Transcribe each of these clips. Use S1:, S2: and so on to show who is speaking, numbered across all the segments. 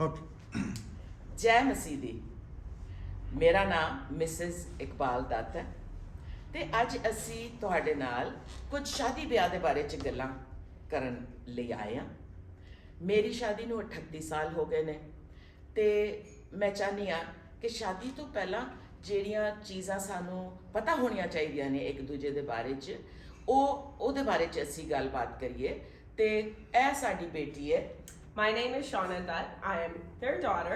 S1: Okay.
S2: ਜੈ ਮਸੀਹ ਦੀ। ਮੇਰਾ ਨਾਮ ਮਿਸਿਸ ਇਕਬਾਲ ਦੱਤ ਹੈ ਤੇ ਅੱਜ ਅਸੀਂ ਤੁਹਾਡੇ ਨਾਲ ਕੁਝ ਸ਼ਾਦੀ ਵਿਆਹ ਦੇ ਬਾਰੇ 'ਚ ਗੱਲਾਂ ਕਰਨ ਲਈ ਆਏ ਹਾਂ। ਮੇਰੀ ਸ਼ਾਦੀ ਨੂੰ 38 ਸਾਲ ਹੋ ਗਏ ਨੇ ਤੇ ਮੈਂ ਚਾਹੁੰਦੀ ਹਾਂ ਕਿ ਸ਼ਾਦੀ ਤੋਂ ਪਹਿਲਾਂ ਜਿਹੜੀਆਂ ਚੀਜ਼ਾਂ ਸਾਨੂੰ ਪਤਾ ਹੋਣੀਆਂ ਚਾਹੀਦੀਆਂ ਨੇ ਇੱਕ ਦੂਜੇ ਦੇ ਬਾਰੇ 'ਚ ਉਹਦੇ ਬਾਰੇ 'ਚ ਅਸੀਂ ਗੱਲਬਾਤ ਕਰੀਏ। ਤੇ ਇਹ ਸਾਡੀ ਬੇਟੀ ਹੈ।
S3: My name is Shauna Dutt. I am their daughter,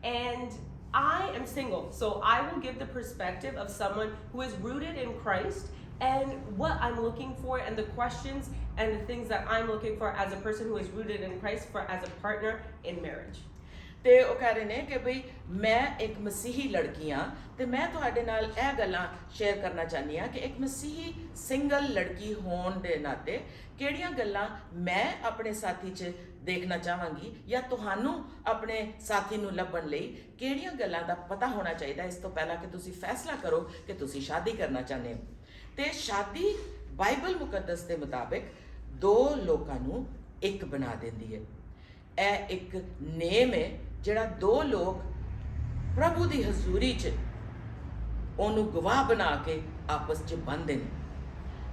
S3: and I am single. So I will give the perspective of someone who is rooted in Christ and what I'm looking for and the questions and the things that I'm looking for as a person who is rooted in Christ for as a partner in marriage.
S2: ਤੇ ਉਹ ਕਹਿ ਰਹੇ ਨੇ ਕਿ ਬਈ ਮੈਂ ਇੱਕ ਮਸੀਹੀ ਲੜਕੀ ਹਾਂ ਤੇ ਮੈਂ ਤੁਹਾਡੇ ਨਾਲ ਇਹ ਗੱਲਾਂ ਸ਼ੇਅਰ ਕਰਨਾ ਚਾਹੁੰਦੀ ਹਾਂ ਕਿ ਇੱਕ ਮਸੀਹੀ ਸਿੰਗਲ ਲੜਕੀ ਹੋਣ ਦੇ ਨਾਤੇ ਕਿਹੜੀਆਂ ਗੱਲਾਂ ਮੈਂ ਆਪਣੇ ਸਾਥੀ 'ਚ ਦੇਖਣਾ ਚਾਹਾਂਗੀ ਜਾਂ ਤੁਹਾਨੂੰ ਆਪਣੇ ਸਾਥੀ ਨੂੰ ਲੱਭਣ ਲਈ ਕਿਹੜੀਆਂ ਗੱਲਾਂ ਦਾ ਪਤਾ ਹੋਣਾ ਚਾਹੀਦਾ ਇਸ ਤੋਂ ਪਹਿਲਾਂ ਕਿ ਤੁਸੀਂ ਫੈਸਲਾ ਕਰੋ ਕਿ ਤੁਸੀਂ ਸ਼ਾਦੀ ਕਰਨਾ ਚਾਹੁੰਦੇ ਹੋ। ਤੇ ਸ਼ਾਦੀ ਬਾਈਬਲ ਮੁਕੱਦਸ ਦੇ ਮੁਤਾਬਿਕ ਦੋ ਲੋਕਾਂ ਨੂੰ ਇੱਕ ਬਣਾ ਦਿੰਦੀ ਹੈ। ਇਹ ਇੱਕ ਨੇਮ ਹੈ ਜਿਹੜਾ ਦੋ ਲੋਕ ਪ੍ਰਭੂ ਦੀ ਹਜ਼ੂਰੀ 'ਚ ਉਹਨੂੰ ਗਵਾਹ ਬਣਾ ਕੇ ਆਪਸ 'ਚ ਬੰਨ੍ਹਦੇ ਨੇ।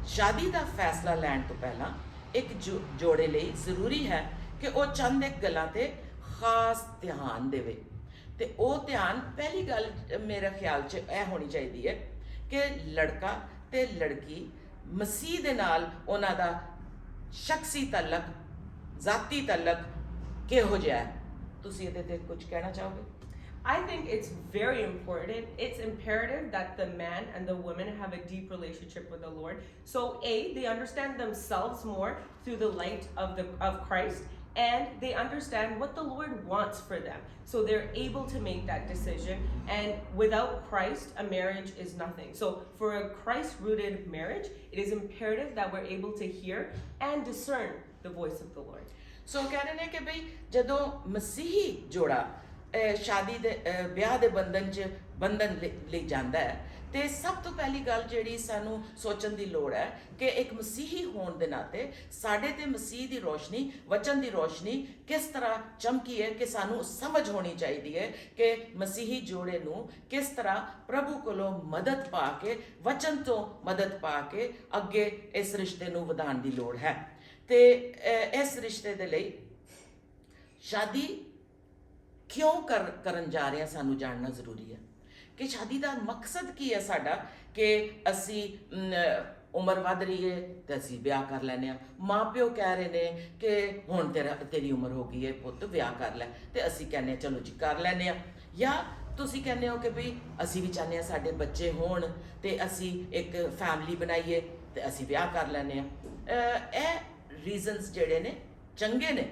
S2: ਸ਼ਾਦੀ ਦਾ ਫੈਸਲਾ ਲੈਣ ਤੋਂ ਪਹਿਲਾਂ ਇੱਕ ਜੋੜੇ ਲਈ ਜ਼ਰੂਰੀ ਹੈ ਕਿ ਉਹ ਚੰਦ ਇੱਕ ਗੱਲਾਂ ਤੇ ਖਾਸ ਧਿਆਨ ਦੇਵੇ ਤੇ ਉਹ ਧਿਆਨ ਪਹਿਲੀ ਗੱਲ ਮੇਰੇ ਖਿਆਲ 'ਚ ਇਹ ਹੋਣੀ ਚਾਹੀਦੀ ਹੈ ਕਿ ਲੜਕਾ ਤੇ ਲੜਕੀ ਮਸੀਹ ਦੇ ਨਾਲ ਉਹਨਾਂ ਦਾ ਸ਼ਖਸੀ ਤਾਲੁਕ ਜ਼ਾਤੀ ਤਾਲੁਕ ਕਿਹੋ ਜਿਹਾ ਹੈ। ਤੁਸੀਂ ਇਹਦੇ ਤੇ ਕੁਝ ਕਹਿਣਾ ਚਾਹੋਗੇ?
S3: I think it's very important. It's imperative that the man and the woman have a deep relationship with the Lord. So they understand themselves more through the light of Christ, and they understand what the Lord wants for them. So they're able to make that decision. And without Christ, a marriage is nothing. So for a Christ-rooted marriage, it is imperative that we're able to hear and discern the voice of the Lord.
S2: ਸੋ ਕਹਿ ਰਹੇ ਨੇ ਕਿ ਬਈ ਜਦੋਂ ਮਸੀਹੀ ਜੋੜਾ ਸ਼ਾਦੀ ਦੇ ਵਿਆਹ ਦੇ ਬੰਧਨ ਲਈ ਜਾਂਦਾ ਹੈ ਤੇ ਸਭ ਤੋਂ ਪਹਿਲੀ ਗੱਲ ਜਿਹੜੀ ਸਾਨੂੰ ਸੋਚਣ ਦੀ ਲੋੜ ਹੈ ਕਿ ਇੱਕ ਮਸੀਹੀ ਹੋਣ ਦੇ ਨਾਤੇ ਸਾਡੇ ਤੇ ਮਸੀਹ ਦੀ ਰੋਸ਼ਨੀ ਵਚਨ ਦੀ ਰੋਸ਼ਨੀ ਕਿਸ ਤਰ੍ਹਾਂ ਚਮਕੀ ਹੈ ਕਿ ਸਾਨੂੰ ਸਮਝ ਹੋਣੀ ਚਾਹੀਦੀ ਹੈ ਕਿ ਮਸੀਹੀ ਜੋੜੇ ਨੂੰ ਕਿਸ ਤਰ੍ਹਾਂ ਪ੍ਰਭੂ ਕੋਲੋਂ ਮਦਦ ਪਾ ਕੇ ਵਚਨ ਤੋਂ ਮਦਦ ਪਾ ਕੇ ਅੱਗੇ ਇਸ ਰਿਸ਼ਤੇ ਨੂੰ ਵਧਾਉਣ ਦੀ ਲੋੜ ਹੈ। ਤੇ ਇਸ ਰਿਸ਼ਤੇ ਦੇ ਲਈ ਸ਼ਾਦੀ ਕਿਉਂ ਕਰਨ ਜਾ ਰਹੇ ਹਾਂ ਸਾਨੂੰ ਜਾਣਨਾ ਜ਼ਰੂਰੀ ਹੈ ਕਿ ਸ਼ਾਦੀ ਦਾ ਮਕਸਦ ਕੀ ਹੈ ਸਾਡਾ ਕਿ ਅਸੀਂ ਉਮਰ ਵੱਧ ਰਹੀ ਹੈ ਤੇ ਅਸੀਂ ਵਿਆਹ ਕਰ ਲੈਂਦੇ ਹਾਂ। ਮਾਂ ਪਿਓ ਕਹਿ ਰਹੇ ਨੇ ਕਿ ਹੁਣ ਤੇਰੀ ਉਮਰ ਹੋ ਗਈ ਹੈ ਪੁੱਤ ਵਿਆਹ ਕਰ ਲੈ ਤੇ ਅਸੀਂ ਕਹਿੰਦੇ ਹਾਂ ਚਲੋ ਜੀ ਕਰ ਲੈਂਦੇ ਹਾਂ। ਜਾਂ ਤੁਸੀਂ ਕਹਿੰਦੇ ਹੋ ਕਿ ਵੀ ਅਸੀਂ ਵੀ ਚਾਹੁੰਦੇ ਹਾਂ ਸਾਡੇ ਬੱਚੇ ਹੋਣ ਤੇ ਅਸੀਂ ਇੱਕ ਫੈਮਿਲੀ ਬਣਾਈਏ ਤੇ ਅਸੀਂ ਵਿਆਹ ਕਰ ਲੈਂਦੇ ਹਾਂ। ਇਹ ਰੀਜ਼ਨਸ ਜਿਹੜੇ ਨੇ ਚੰਗੇ ਨੇ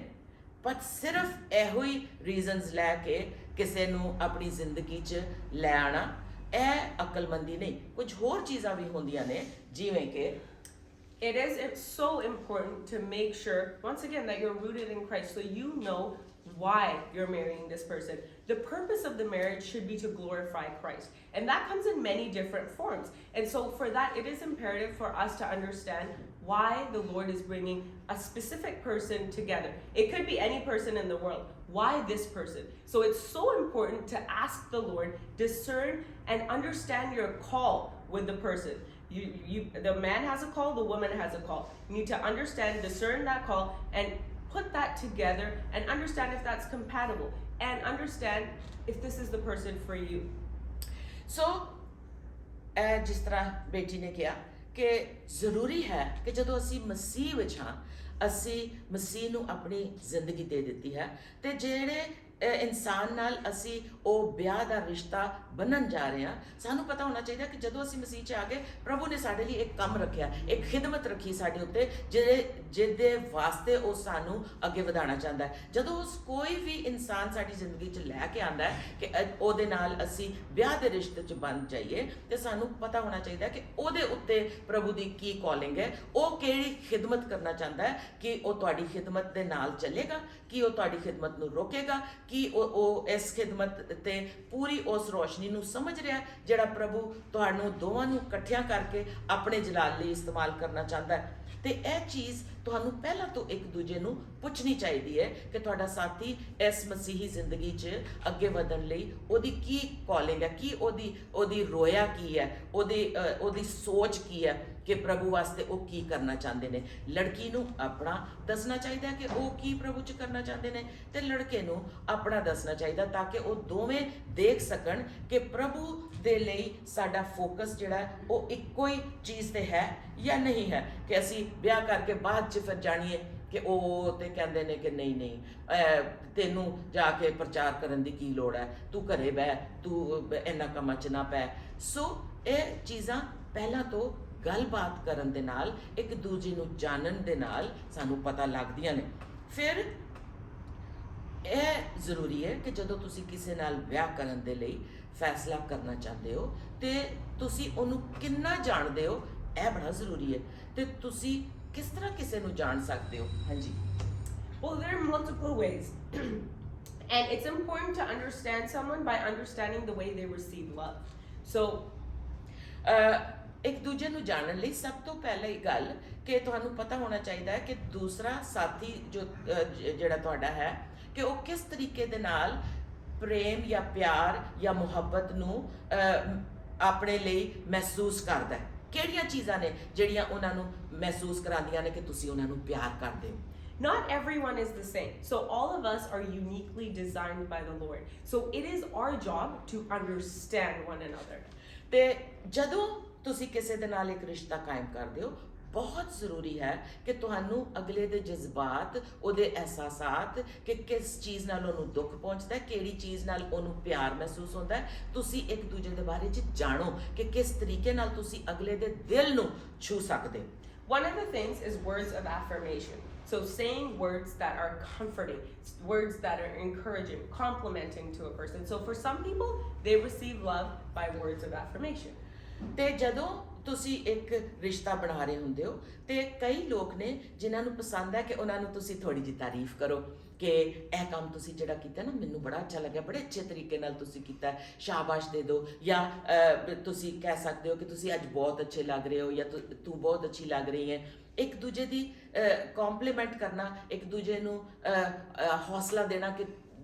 S2: ਪਰ ਸਿਰਫ ਇਹੋ ਹੀ ਰੀਜ਼ਨਸ ਲੈ ਕੇ ਕਿਸੇ ਨੂੰ ਆਪਣੀ ਜ਼ਿੰਦਗੀ 'ਚ ਲੈ ਆਉਣਾ ਇਹ ਅਕਲਮੰਦੀ ਨਹੀਂ। ਕੁਝ ਹੋਰ ਚੀਜ਼ਾਂ ਵੀ ਹੁੰਦੀਆਂ ਨੇ ਜਿਵੇਂ ਕਿ
S3: It is so important to make sure, once again, that you're rooted in Christ, so you know why you're marrying this person. The purpose of the marriage should be to glorify Christ, and that comes in many different forms. And so for that, it is imperative for us to understand why the Lord is bringing a specific person together. It could be any person in the world. Why this person? So it's so important to ask the Lord, discern and understand your call with the person. The man has a call, the woman has a call. You need to understand, discern that call, and put that together and understand if that's compatible and understand if this is the person for you.
S2: So ਜਿਸ ਤਰ੍ਹਾਂ ਬੇਟੀ ਨੇ ਕਿਹਾ ਕਿ ਜ਼ਰੂਰੀ ਹੈ ਕਿ ਜਦੋਂ ਅਸੀਂ ਮਸੀਹ ਵਿੱਚ ਹਾਂ ਅਸੀਂ ਮਸੀਹ ਨੂੰ ਆਪਣੀ ਜ਼ਿੰਦਗੀ ਦੇ ਦਿੱਤੀ ਹੈ ਤੇ ਜਿਹੜੇ ਇਨਸਾਨ ਨਾਲ ਅਸੀਂ ਉਹ ਵਿਆਹ ਦਾ ਰਿਸ਼ਤਾ ਬੰਨ੍ਹਣ ਜਾ ਰਹੇ ਹਾਂ ਸਾਨੂੰ ਪਤਾ ਹੋਣਾ ਚਾਹੀਦਾ ਕਿ ਜਦੋਂ ਅਸੀਂ ਮਸੀਹ 'ਚ ਆ ਗਏ ਪ੍ਰਭੂ ਨੇ ਸਾਡੇ ਲਈ ਇੱਕ ਕੰਮ ਰੱਖਿਆ ਇੱਕ ਖਿਦਮਤ ਰੱਖੀ ਸਾਡੇ ਉੱਤੇ ਜਿਹਦੇ ਵਾਸਤੇ ਉਹ ਸਾਨੂੰ ਅੱਗੇ ਵਧਾਉਣਾ ਚਾਹੁੰਦਾ ਹੈ। ਜਦੋਂ ਉਸ ਕੋਈ ਵੀ ਇਨਸਾਨ ਸਾਡੀ ਜ਼ਿੰਦਗੀ 'ਚ ਲੈ ਕੇ ਆਉਂਦਾ ਹੈ ਕਿ ਉਹਦੇ ਨਾਲ ਅਸੀਂ ਵਿਆਹ ਦੇ ਰਿਸ਼ਤੇ 'ਚ ਬੰਨ ਜਾਈਏ ਤੇ ਸਾਨੂੰ ਪਤਾ ਹੋਣਾ ਚਾਹੀਦਾ ਕਿ ਉਹਦੇ ਉੱਤੇ ਪ੍ਰਭੂ ਦੀ ਕੀ ਕਾਲਿੰਗ ਹੈ ਉਹ ਕਿਹੜੀ ਖਿਦਮਤ ਕਰਨਾ ਚਾਹੁੰਦਾ ਹੈ ਕਿ ਉਹ ਤੁਹਾਡੀ ਖਿਦਮਤ ਦੇ ਨਾਲ ਚੱਲੇਗਾ ਕਿ ਉਹ ਤੁਹਾਡੀ ਖਿਦਮਤ ਨੂੰ ਰੋਕੇਗਾ ਕਿ ਉਹ ਇਸ ਖਿਦਮਤ ਤੇ ਪੂਰੀ ਉਸ ਰੋਸ਼ਨੀ ਨੂੰ ਸਮਝ ਰਿਹਾ ਜਿਹੜਾ ਪ੍ਰਭੂ ਤੁਹਾਨੂੰ ਦੋਵਾਂ ਨੂੰ ਇਕੱਠਿਆਂ ਕਰਕੇ ਆਪਣੇ ਜਲਾਲ ਲਈ ਇਸਤੇਮਾਲ ਕਰਨਾ ਚਾਹੁੰਦਾ ਹੈ। ਤੇ ਇਹ ਚੀਜ਼ ਤੁਹਾਨੂੰ ਪਹਿਲਾਂ ਤੋਂ ਇੱਕ ਦੂਜੇ ਨੂੰ ਪੁੱਛਣੀ ਚਾਹੀਦੀ ਹੈ ਕਿ ਤੁਹਾਡਾ ਸਾਥੀ ਇਸ ਮਸੀਹੀ ਜ਼ਿੰਦਗੀ 'ਚ ਅੱਗੇ ਵਧਣ ਲਈ ਉਹਦੀ ਕੀ ਕਾਲਿੰਗ ਹੈ, ਕੀ ਉਹਦੀ ਰੋਇਆ ਕੀ ਹੈ, ਉਹਦੀ ਸੋਚ ਕੀ ਹੈ ਕਿ ਪ੍ਰਭੂ ਵਾਸਤੇ ਉਹ ਕੀ ਕਰਨਾ ਚਾਹੁੰਦੇ ਨੇ। ਲੜਕੀ ਨੂੰ ਆਪਣਾ ਦੱਸਣਾ ਚਾਹੀਦਾ ਕਿ ਉਹ ਕੀ ਪ੍ਰਭੂ 'ਚ ਕਰਨਾ ਚਾਹੁੰਦੇ ਨੇ ਤੇ ਲੜਕੇ ਨੂੰ ਆਪਣਾ ਦੱਸਣਾ ਚਾਹੀਦਾ ਤਾਂ ਕਿ ਉਹ ਦੋਵੇਂ ਦੇਖ ਸਕਣ ਕਿ ਪ੍ਰਭੂ ਦੇ ਲਈ ਸਾਡਾ ਫੋਕਸ ਜਿਹੜਾ ਉਹ ਇੱਕੋ ਹੀ ਚੀਜ਼ ਤੇ ਹੈ ਜਾਂ ਨਹੀਂ ਹੈ, ਕਿ ਅਸੀਂ ਵਿਆਹ ਕਰਕੇ ਬਾਅਦ 'ਚ ਫਿਰ ਜਾਣੀਏ ਕਿ ਉਹ ਤੇ ਕਹਿੰਦੇ ਨੇ ਕਿ ਨਹੀਂ ਤੈਨੂੰ ਜਾ ਕੇ ਪ੍ਰਚਾਰ ਕਰਨ ਦੀ ਕੀ ਲੋੜ ਹੈ, ਤੂੰ ਘਰੇ ਬਹਿ, ਤੂੰ ਇਹਨਾਂ ਕੰਮਾਂ 'ਚ ਨਾ ਪੈ। ਸੋ ਇਹ ਚੀਜ਼ਾਂ ਪਹਿਲਾਂ ਤੋਂ ਗੱਲਬਾਤ ਕਰਨ ਦੇ ਨਾਲ, ਇੱਕ ਦੂਜੇ ਨੂੰ ਜਾਣਨ ਦੇ ਨਾਲ ਸਾਨੂੰ ਪਤਾ ਲੱਗਦੀਆਂ ਨੇ। ਫਿਰ ਇਹ ਜ਼ਰੂਰੀ ਹੈ ਕਿ ਜਦੋਂ ਤੁਸੀਂ ਕਿਸੇ ਨਾਲ ਵਿਆਹ ਕਰਨ ਦੇ ਲਈ ਫੈਸਲਾ ਕਰਨਾ ਚਾਹੁੰਦੇ ਹੋ ਤੇ ਤੁਸੀਂ ਉਹਨੂੰ ਕਿੰਨਾ ਜਾਣਦੇ ਹੋ, ਇਹ ਬੜਾ ਜ਼ਰੂਰੀ ਹੈ। ਤੇ ਤੁਸੀਂ ਕਿਸ ਤਰ੍ਹਾਂ ਕਿਸੇ ਨੂੰ ਜਾਣ ਸਕਦੇ ਹੋ? ਹਾਂਜੀ।
S3: Well, there are multiple ways. And it's important to understand someone by understanding the way they receive love. So,
S2: ਇੱਕ ਦੂਜੇ ਨੂੰ ਜਾਣਨ ਲਈ ਸਭ ਤੋਂ ਪਹਿਲੀ ਗੱਲ ਕਿ ਤੁਹਾਨੂੰ ਪਤਾ ਹੋਣਾ ਚਾਹੀਦਾ ਹੈ ਕਿ ਦੂਸਰਾ ਸਾਥੀ ਜਿਹੜਾ ਤੁਹਾਡਾ ਹੈ ਕਿ ਉਹ ਕਿਸ ਤਰੀਕੇ ਦੇ ਨਾਲ ਪ੍ਰੇਮ ਜਾਂ ਪਿਆਰ ਜਾਂ ਮੁਹੱਬਤ ਨੂੰ ਆਪਣੇ ਲਈ ਮਹਿਸੂਸ ਕਰਦਾ ਹੈ। ਕਿਹੜੀਆਂ ਚੀਜ਼ਾਂ ਨੇ ਜਿਹੜੀਆਂ ਉਹਨਾਂ ਨੂੰ ਮਹਿਸੂਸ ਕਰਾਉਂਦੀਆਂ ਨੇ ਕਿ ਤੁਸੀਂ ਉਹਨਾਂ ਨੂੰ ਪਿਆਰ ਕਰਦੇ ਹੋ।
S3: not everyone is the same. So all of us are uniquely designed by the Lord. So it is our job to understand one another.
S2: ਤੇ ਜਦੋਂ ਤੁਸੀਂ ਕਿਸੇ ਦੇ ਨਾਲ ਇੱਕ ਰਿਸ਼ਤਾ ਕਾਇਮ ਕਰਦੇ ਹੋ, ਬਹੁਤ ਜ਼ਰੂਰੀ ਹੈ ਕਿ ਤੁਹਾਨੂੰ ਅਗਲੇ ਦੇ ਜਜ਼ਬਾਤ, ਉਹਦੇ ਅਹਿਸਾਸਾਤ, ਕਿ ਕਿਸ ਚੀਜ਼ ਨਾਲ ਉਹਨੂੰ ਦੁੱਖ ਪਹੁੰਚਦਾ ਹੈ, ਕਿਹੜੀ ਚੀਜ਼ ਨਾਲ ਉਹਨੂੰ ਪਿਆਰ ਮਹਿਸੂਸ ਹੁੰਦਾ ਹੈ, ਤੁਸੀਂ ਇੱਕ ਦੂਜੇ ਦੇ ਬਾਰੇ 'ਚ ਜਾਣੋ ਕਿ ਕਿਸ ਤਰੀਕੇ ਨਾਲ ਤੁਸੀਂ ਅਗਲੇ ਦੇ ਦਿਲ ਨੂੰ ਛੂ ਸਕਦੇ ਹੋ।
S3: One of the things is words of affirmation. So saying words that are comforting, words that are encouraging, complimenting to a person. So for some people, they receive love by words of affirmation.
S2: ਤੇ ਜਦੋਂ ਤੁਸੀਂ ਇੱਕ ਰਿਸ਼ਤਾ ਬਣਾ ਰਹੇ ਹੁੰਦੇ ਹੋ ਤੇ ਕਈ ਲੋਕ ਨੇ ਜਿਨ੍ਹਾਂ ਨੂੰ ਪਸੰਦ ਹੈ ਕਿ ਉਹਨਾਂ ਨੂੰ ਤੁਸੀਂ ਥੋੜੀ ਜਿਹੀ ਤਾਰੀਫ ਕਰੋ ਕਿ ਇਹ ਕੰਮ ਤੁਸੀਂ ਜਿਹੜਾ ਕੀਤਾ ਨਾ ਮੈਨੂੰ ਬੜਾ ਅੱਛਾ ਲੱਗਿਆ, ਬੜੇ ਅੱਛੇ ਤਰੀਕੇ ਨਾਲ ਤੁਸੀਂ ਕੀਤਾ, ਸ਼ਾਬਾਸ਼ ਦੇ ਦਿਓ। ਜਾਂ ਤੁਸੀਂ ਕਹਿ ਸਕਦੇ ਹੋ ਕਿ ਤੁਸੀਂ ਅੱਜ ਬਹੁਤ ਅੱਛੇ ਲੱਗ ਰਹੇ ਹੋ ਜਾਂ ਤੂੰ ਬਹੁਤ ਅੱਛੀ ਲੱਗ ਰਹੀ ਹੈ। ਇੱਕ ਦੂਜੇ ਦੀ ਕੰਪਲੀਮੈਂਟ ਕਰਨਾ, ਇੱਕ ਦੂਜੇ ਨੂੰ ਹੌਸਲਾ ਦੇਣਾ ਕਿ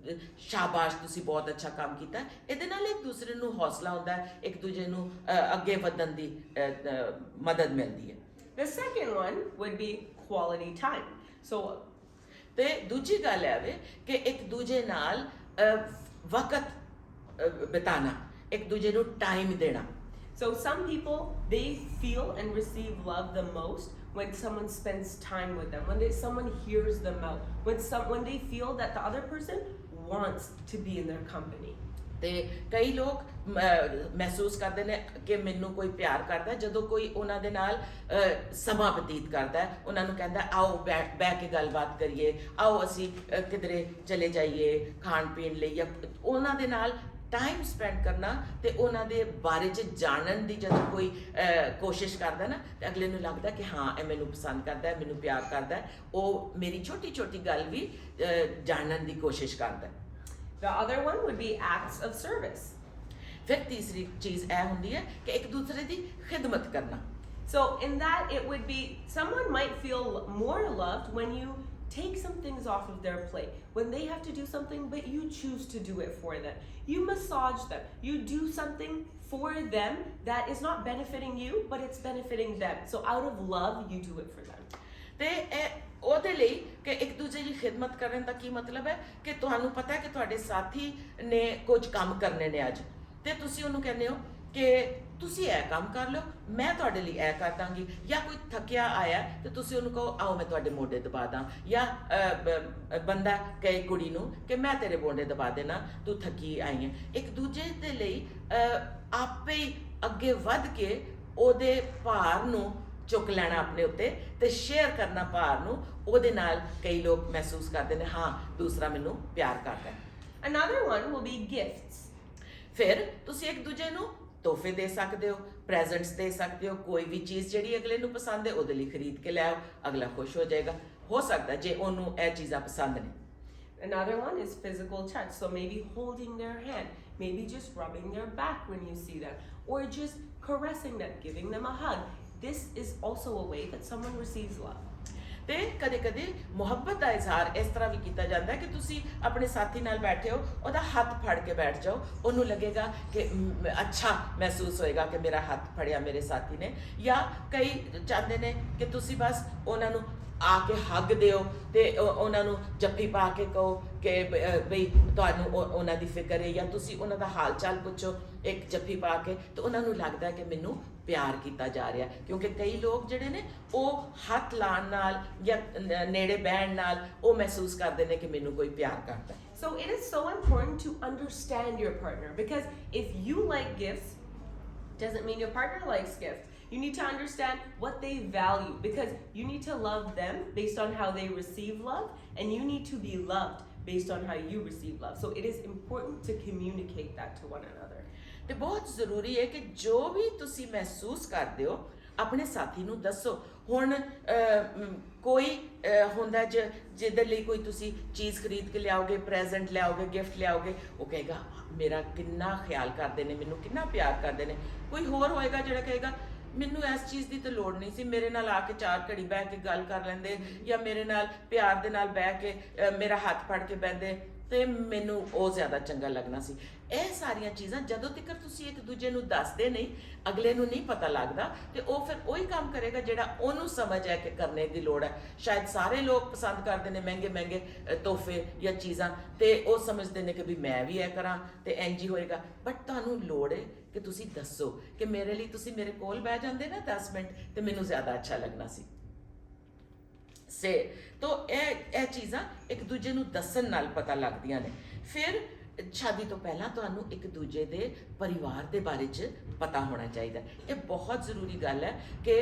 S2: ਸ਼ਾਬਾਸ਼ ਤੁਸੀਂ ਬਹੁਤ ਅੱਛਾ ਕੰਮ ਕੀਤਾ, ਇਹਦੇ ਨਾਲ ਇੱਕ ਦੂਸਰੇ ਨੂੰ ਹੌਸਲਾ ਹੁੰਦਾ ਹੈ, ਇੱਕ ਦੂਜੇ ਨੂੰ ਅੱਗੇ ਵਧਣ ਦੀ ਮਦਦ ਮਿਲਦੀ ਹੈ।
S3: The second one would be quality time. So
S2: ਤੇ ਦੂਜੀ ਗੱਲ ਇਹ ਵੇ ਕਿ ਇੱਕ ਦੂਜੇ ਨਾਲ ਵਕਤ ਬਿਤਾਣਾ, ਇੱਕ ਦੂਜੇ ਨੂੰ ਟਾਈਮ ਦੇਣਾ।
S3: So some people, they feel and receive love the most when someone spends time with them, when someone hears them out, when they feel that the other person wants to be in their company.
S2: ਤੇ ਕਈ ਲੋਕ ਮਹਿਸੂਸ ਕਰਦੇ ਨੇ ਕਿ ਮੈਨੂੰ ਕੋਈ ਪਿਆਰ ਕਰਦਾ ਜਦੋਂ ਕੋਈ ਉਹਨਾਂ ਦੇ ਨਾਲ ਸਮਾਂ ਬਤੀਤ ਕਰਦਾ ਹੈ, ਉਹਨਾਂ ਨੂੰ ਕਹਿੰਦਾ ਆਓ ਬਹਿ ਕੇ ਗੱਲਬਾਤ ਕਰੀਏ, ਆਓ ਅਸੀਂ ਕਿਧਰੇ ਚਲੇ ਜਾਈਏ ਖਾਣ ਪੀਣ ਲਈ, ਜਾਂ ਉਹਨਾਂ ਦੇ ਨਾਲ ਟਾਈਮ ਸਪੈਂਡ ਕਰਨਾ ਤੇ ਉਹਨਾਂ ਦੇ ਬਾਰੇ 'ਚ ਜਾਣਨ ਦੀ ਜਦੋਂ ਕੋਈ ਕੋਸ਼ਿਸ਼ ਕਰਦਾ ਨਾ ਤੇ ਅਗਲੇ ਨੂੰ ਲੱਗਦਾ ਕਿ ਹਾਂ ਇਹ ਮੈਨੂੰ ਪਸੰਦ ਕਰਦਾ ਹੈ, ਮੈਨੂੰ ਪਿਆਰ ਕਰਦਾ ਹੈ, ਉਹ ਮੇਰੀ ਛੋਟੀ ਛੋਟੀ ਗੱਲ ਵੀ ਜਾਣਨ ਦੀ ਕੋਸ਼ਿਸ਼ ਕਰਦਾ ਹੈ।
S3: The other one would be acts of service.
S2: ਫਿਰ ਤੀਸਰੀ ਚੀਜ਼ ਇਹ ਹੁੰਦੀ ਹੈ ਕਿ ਇੱਕ ਦੂਸਰੇ ਦੀ ਖਿਦਮਤ ਕਰਨਾ।
S3: So in that, it would be someone might feel more loved when you take some things off of their plate, when they have to do something but you choose to do it for them. You massage them, you do something for them that is not benefiting you but it's benefiting them. So out of love you do it for them.
S2: ਤੇ ਉਹਦੇ ਲਈ ਕਿ ਇੱਕ ਦੂਜੇ ਦੀ ਖਿਦਮਤ ਕਰਨ ਦਾ ਕੀ ਮਤਲਬ ਹੈ ਕਿ ਤੁਹਾਨੂੰ ਪਤਾ ਹੈ ਕਿ ਤੁਹਾਡੇ ਸਾਥੀ ਨੇ ਕੁਝ ਕੰਮ ਕਰਨੇ ਨੇ ਅੱਜ, ਤੇ ਤੁਸੀਂ ਉਹਨੂੰ ਕਹਿੰਦੇ ਹੋ ਕਿ ਤੁਸੀਂ ਇਹ ਕੰਮ ਕਰ ਲਓ, ਮੈਂ ਤੁਹਾਡੇ ਲਈ ਇਹ ਕਰ ਦਾਂਗੀ। ਜਾਂ ਕੋਈ ਥੱਕਿਆ ਆਇਆ ਤੇ ਤੁਸੀਂ ਉਹਨੂੰ ਕਹੋ ਆਓ ਮੈਂ ਤੁਹਾਡੇ ਮੋਢੇ ਦਬਾ ਦਾਂ, ਜਾਂ ਬੰਦਾ ਕਹੇ ਕੁੜੀ ਨੂੰ ਕਿ ਮੈਂ ਤੇਰੇ ਮੋਢੇ ਦਬਾ ਦੇਣਾ, ਤੂੰ ਥੱਕੀ ਆਈ ਹੈ। ਇੱਕ ਦੂਜੇ ਦੇ ਲਈ ਆਪੇ ਹੀ ਅੱਗੇ ਵੱਧ ਕੇ ਉਹਦੇ ਭਾਰ ਨੂੰ ਚੁੱਕ ਲੈਣਾ ਆਪਣੇ ਉੱਤੇ ਤੇ ਸ਼ੇਅਰ ਕਰਨਾ ਭਾਰ ਨੂੰ, ਉਹਦੇ ਨਾਲ ਕਈ ਲੋਕ ਮਹਿਸੂਸ ਕਰਦੇ ਨੇ ਹਾਂ ਦੂਸਰਾ ਮੈਨੂੰ ਪਿਆਰ ਕਰਦਾ ਹੈ।
S3: Another one will be gifts.
S2: ਫਿਰ ਤੁਸੀਂ ਇੱਕ ਦੂਜੇ ਨੂੰ ਤੋਹਫੇ ਦੇ ਸਕਦੇ ਹੋ, ਪ੍ਰੈਜ਼ੈਂਟਸ ਦੇ ਸਕਦੇ ਹੋ, ਕੋਈ ਵੀ ਚੀਜ਼ ਜਿਹੜੀ ਅਗਲੇ ਨੂੰ ਪਸੰਦ ਹੈ ਉਹਦੇ ਲਈ ਖਰੀਦ ਕੇ ਲੈ ਆਓ, ਅਗਲਾ ਖੁਸ਼ ਹੋ ਜਾਏਗਾ। ਹੋ ਸਕਦਾ ਜੇ ਉਹਨੂੰ ਇਹ ਚੀਜ਼ਾਂ ਪਸੰਦ ਨੇ।
S3: Another one is physical touch. So maybe holding their hand, maybe just rubbing their back when you see them, or just caressing them, giving them a hug. this is also a way that someone receives love.
S2: ਤੇ ਕਦੇ ਕਦੇ ਮੁਹੱਬਤ ਦਾ ਇਜ਼ਹਾਰ ਇਸ ਤਰ੍ਹਾਂ ਵੀ ਕੀਤਾ ਜਾਂਦਾ ਹੈ ਕਿ ਤੁਸੀਂ ਆਪਣੇ ਸਾਥੀ ਨਾਲ ਬੈਠੇ ਹੋ, ਉਹਦਾ ਹੱਥ ਫੜ ਕੇ ਬੈਠ ਜਾਓ, ਉਹਨੂੰ ਲੱਗੇਗਾ ਕਿ ਅੱਛਾ ਮਹਿਸੂਸ ਹੋਏਗਾ ਕਿ ਮੇਰਾ ਹੱਥ ਫੜਿਆ ਮੇਰੇ ਸਾਥੀ ਨੇ। ਜਾਂ ਕਈ ਚਾਹੁੰਦੇ ਨੇ ਕਿ ਤੁਸੀਂ ਬਸ ਉਹਨਾਂ ਨੂੰ ਆ ਕੇ ਹੱਗ ਦਿਓ ਤੇ ਉਹਨਾਂ ਨੂੰ ਜੱਫੀ ਪਾ ਕੇ ਕਹੋ ਕਿ ਬਈ ਤੁਹਾਨੂੰ ਉਹਨਾਂ ਦੀ ਫਿਕਰ ਹੈ, ਜਾਂ ਤੁਸੀਂ ਉਹਨਾਂ ਦਾ ਹਾਲ ਚਾਲ ਪੁੱਛੋ ਇੱਕ ਜੱਫੀ ਪਾ ਕੇ, ਤੇ ਉਹਨਾਂ ਨੂੰ ਲੱਗਦਾ ਕਿ ਮੈਨੂੰ ਪਿਆਰ ਕੀਤਾ ਜਾ ਰਿਹਾ। ਕਿਉਂਕਿ ਕਈ ਲੋਕ ਜਿਹੜੇ ਨੇ ਉਹ ਹੱਥ ਲਾਉਣ ਨਾਲ ਜਾਂ ਨੇੜੇ ਬਹਿਣ ਨਾਲ ਉਹ ਮਹਿਸੂਸ ਕਰਦੇ ਨੇ ਕਿ ਮੈਨੂੰ ਕੋਈ ਪਿਆਰ ਕਰਦਾ।
S3: So it is so important to understand your partner, because if you like gifts, doesn't mean your partner likes gifts. You need to understand what they value, because you need to love them based on how they receive love, and you need to be loved based on how you receive love. So it is important to communicate that to one another.
S2: ਤੇ ਬਹੁਤ ਜ਼ਰੂਰੀ ਹੈ ਕਿ ਜੋ ਵੀ ਤੁਸੀਂ ਮਹਿਸੂਸ ਕਰਦੇ ਹੋ ਆਪਣੇ ਸਾਥੀ ਨੂੰ ਦੱਸੋ। ਹੁਣ ਕੋਈ ਹੁੰਦਾ ਜਿਹਦੇ ਲਈ ਕੋਈ ਤੁਸੀਂ ਚੀਜ਼ ਖਰੀਦ ਕੇ ਲਿਆਓਗੇ, ਪ੍ਰੈਜ਼ੈਂਟ ਲਿਆਓਗੇ, ਗਿਫਟ ਲਿਆਓਗੇ, ਉਹ ਕਹੇਗਾ ਮੇਰਾ ਕਿੰਨਾ ਖਿਆਲ ਕਰਦੇ ਨੇ, ਮੈਨੂੰ ਕਿੰਨਾ ਪਿਆਰ ਕਰਦੇ ਨੇ। ਕੋਈ ਹੋਰ ਹੋਏਗਾ ਜਿਹੜਾ ਕਹੇਗਾ ਮੈਨੂੰ ਇਸ ਚੀਜ਼ ਦੀ ਤਾਂ ਲੋੜ ਨਹੀਂ ਸੀ, ਮੇਰੇ ਨਾਲ ਆ ਕੇ 4 ਘੜੀ ਬਹਿ ਕੇ ਗੱਲ ਕਰ ਲੈਂਦੇ, ਜਾਂ ਮੇਰੇ ਨਾਲ ਪਿਆਰ ਦੇ ਨਾਲ ਬਹਿ ਕੇ ਮੇਰਾ ਹੱਥ ਫੜ ਕੇ ਬਹਿੰਦੇ ਤੇ ਮੈਨੂੰ ਉਹ ਜ਼ਿਆਦਾ ਚੰਗਾ ਲੱਗਣਾ ਸੀ। ਇਹ ਸਾਰੀਆਂ ਚੀਜ਼ਾਂ ਜਦੋਂ ਤੱਕ ਤੁਸੀਂ ਇੱਕ ਦੂਜੇ ਨੂੰ ਦੱਸਦੇ ਨਹੀਂ, ਅਗਲੇ ਨੂੰ ਨਹੀਂ ਪਤਾ ਲੱਗਦਾ, ਤੇ ਉਹ ਫਿਰ ਉਹੀ ਕੰਮ ਕਰੇਗਾ ਜਿਹੜਾ ਉਹਨੂੰ ਸਮਝ ਹੈ ਕਿ ਕਰਨੇ ਦੀ ਲੋੜ ਹੈ। ਸ਼ਾਇਦ ਸਾਰੇ ਲੋਕ ਪਸੰਦ ਕਰਦੇ ਨੇ ਮਹਿੰਗੇ ਮਹਿੰਗੇ ਤੋਹਫੇ ਜਾਂ ਚੀਜ਼ਾਂ, ਤੇ ਉਹ ਸਮਝਦੇ ਨੇ ਕਿ ਵੀ ਮੈਂ ਵੀ ਇਹ ਕਰਾਂ ਤੇ ਇੰਝ ਹੀ ਹੋਏਗਾ। ਬਟ ਤੁਹਾਨੂੰ ਲੋੜ ਹੈ ਕਿ ਤੁਸੀਂ ਦੱਸੋ ਕਿ ਮੇਰੇ ਲਈ ਤੁਸੀਂ ਮੇਰੇ ਕੋਲ ਬਹਿ ਜਾਂਦੇ ਨਾ 10 ਮਿੰਟ ਤੇ ਮੈਨੂੰ ਜ਼ਿਆਦਾ ਅੱਛਾ ਲੱਗਣਾ ਸੀ। ਸੇ ਤੋ ਇਹ ਚੀਜ਼ਾਂ ਇੱਕ ਦੂਜੇ ਨੂੰ ਦੱਸਣ ਨਾਲ ਪਤਾ ਲੱਗਦੀਆਂ ਨੇ। ਫਿਰ ਸ਼ਾਦੀ ਤੋਂ ਪਹਿਲਾਂ ਤੁਹਾਨੂੰ ਇੱਕ ਦੂਜੇ ਦੇ ਪਰਿਵਾਰ ਦੇ ਬਾਰੇ 'ਚ ਪਤਾ ਹੋਣਾ ਚਾਹੀਦਾ। ਇਹ ਬਹੁਤ ਜ਼ਰੂਰੀ ਗੱਲ ਹੈ ਕਿ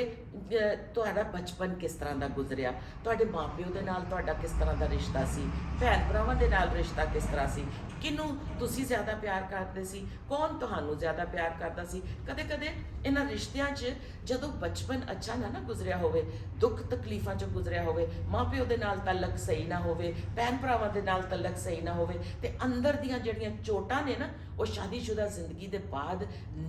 S2: ਤੁਹਾਡਾ ਬਚਪਨ ਕਿਸ ਤਰ੍ਹਾਂ ਦਾ ਗੁਜ਼ਰਿਆ, ਤੁਹਾਡੇ ਮਾਪਿਓ ਦੇ ਨਾਲ ਤੁਹਾਡਾ ਕਿਸ ਤਰ੍ਹਾਂ ਦਾ ਰਿਸ਼ਤਾ ਸੀ, ਭੈਣ ਭਰਾਵਾਂ ਦੇ ਨਾਲ ਰਿਸ਼ਤਾ ਕਿਸ ਤਰ੍ਹਾਂ ਸੀ, ਕਿਹਨੂੰ ਤੁਸੀਂ ਜ਼ਿਆਦਾ ਪਿਆਰ ਕਰਦੇ ਸੀ, ਕੌਣ ਤੁਹਾਨੂੰ ਜ਼ਿਆਦਾ ਪਿਆਰ ਕਰਦਾ ਸੀ। ਕਦੇ ਕਦੇ ਇਹਨਾਂ ਰਿਸ਼ਤਿਆਂ 'ਚ ਜਦੋਂ ਬਚਪਨ ਅੱਛਾ ਨਾ ਗੁਜ਼ਰਿਆ ਹੋਵੇ, ਦੁੱਖ ਤਕਲੀਫਾਂ 'ਚ ਗੁਜ਼ਰਿਆ ਹੋਵੇ, ਮਾਪਿਓ ਦੇ ਨਾਲ ਤਾਲੁਕ ਸਹੀ ਨਾ ਹੋਵੇ, ਭੈਣ ਭਰਾਵਾਂ ਦੇ ਨਾਲ ਤਾਲੁਕ ਸਹੀ ਨਾ ਹੋਵੇ, ਤੇ ਅੰਦਰ ਦੀਆਂ ਜਿਹੜੀਆਂ ਚੋਟਾਂ ਨੇ ਨਾ ਉਹ ਸ਼ਾਦੀशुदा ਜ਼ਿੰਦਗੀ ਦੇ ਬਾਅਦ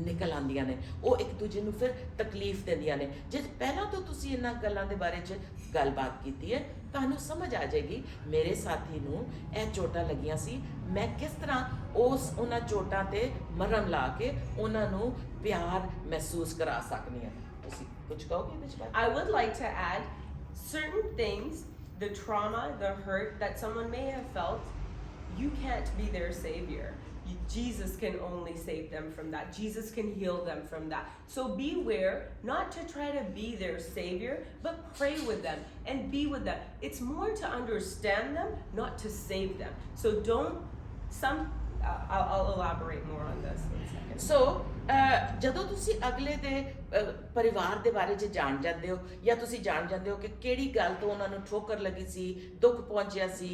S2: ਨਿਕਲ ਆਉਂਦੀਆਂ ਨੇ, ਉਹ ਇੱਕ ਦੂਜੇ ਨੂੰ ਫਿਰ ਤਕਲੀਫ ਦਿੰਦੀਆਂ ਨੇ। ਜੇ ਪਹਿਲਾਂ ਤੋਂ ਤੁਸੀਂ ਇਹਨਾਂ ਗੱਲਾਂ ਦੇ ਬਾਰੇ 'ਚ ਗੱਲਬਾਤ ਕੀਤੀ ਹੈ, ਤੁਹਾਨੂੰ ਸਮਝ ਆ ਜਾਏਗੀ ਮੇਰੇ ਸਾਥੀ ਨੂੰ ਇਹ ਚੋਟਾਂ ਲੱਗੀਆਂ ਸੀ, ਮੈਂ ਕਿਸ ਤਰ੍ਹਾਂ ਉਹਨਾਂ ਚੋਟਾਂ ਤੇ ਮਰਹਮ ਲਾ ਕੇ ਉਹਨਾਂ ਨੂੰ ਪਿਆਰ ਮਹਿਸੂਸ ਕਰਾ ਸਕਦੀ ਹਾਂ। ਤੁਸੀਂ ਕੁਝ ਕਹੋਗੇ ਇਹਦੇ ਬਾਰੇ?
S3: I would like to add certain things, the trauma, the hurt that someone may have felt, you can't be their savior. Jesus can only save them from that. Jesus can heal them from that. So beware not to try to be their savior, but pray with them and be with them. It's more to understand them, not to save them. So I'll elaborate more on this in a second.
S2: So ਜਦੋਂ ਤੁਸੀਂ ਅਗਲੇ ਦੇ ਪਰਿਵਾਰ ਦੇ ਬਾਰੇ 'ਚ ਜਾਣ ਜਾਂਦੇ ਹੋ, ਜਾਂ ਤੁਸੀਂ ਜਾਣ ਜਾਂਦੇ ਹੋ ਕਿ ਕਿਹੜੀ ਗੱਲ ਤੋਂ ਉਹਨਾਂ ਨੂੰ ਠੋਕਰ ਲੱਗੀ ਸੀ, ਦੁੱਖ ਪਹੁੰਚਿਆ ਸੀ,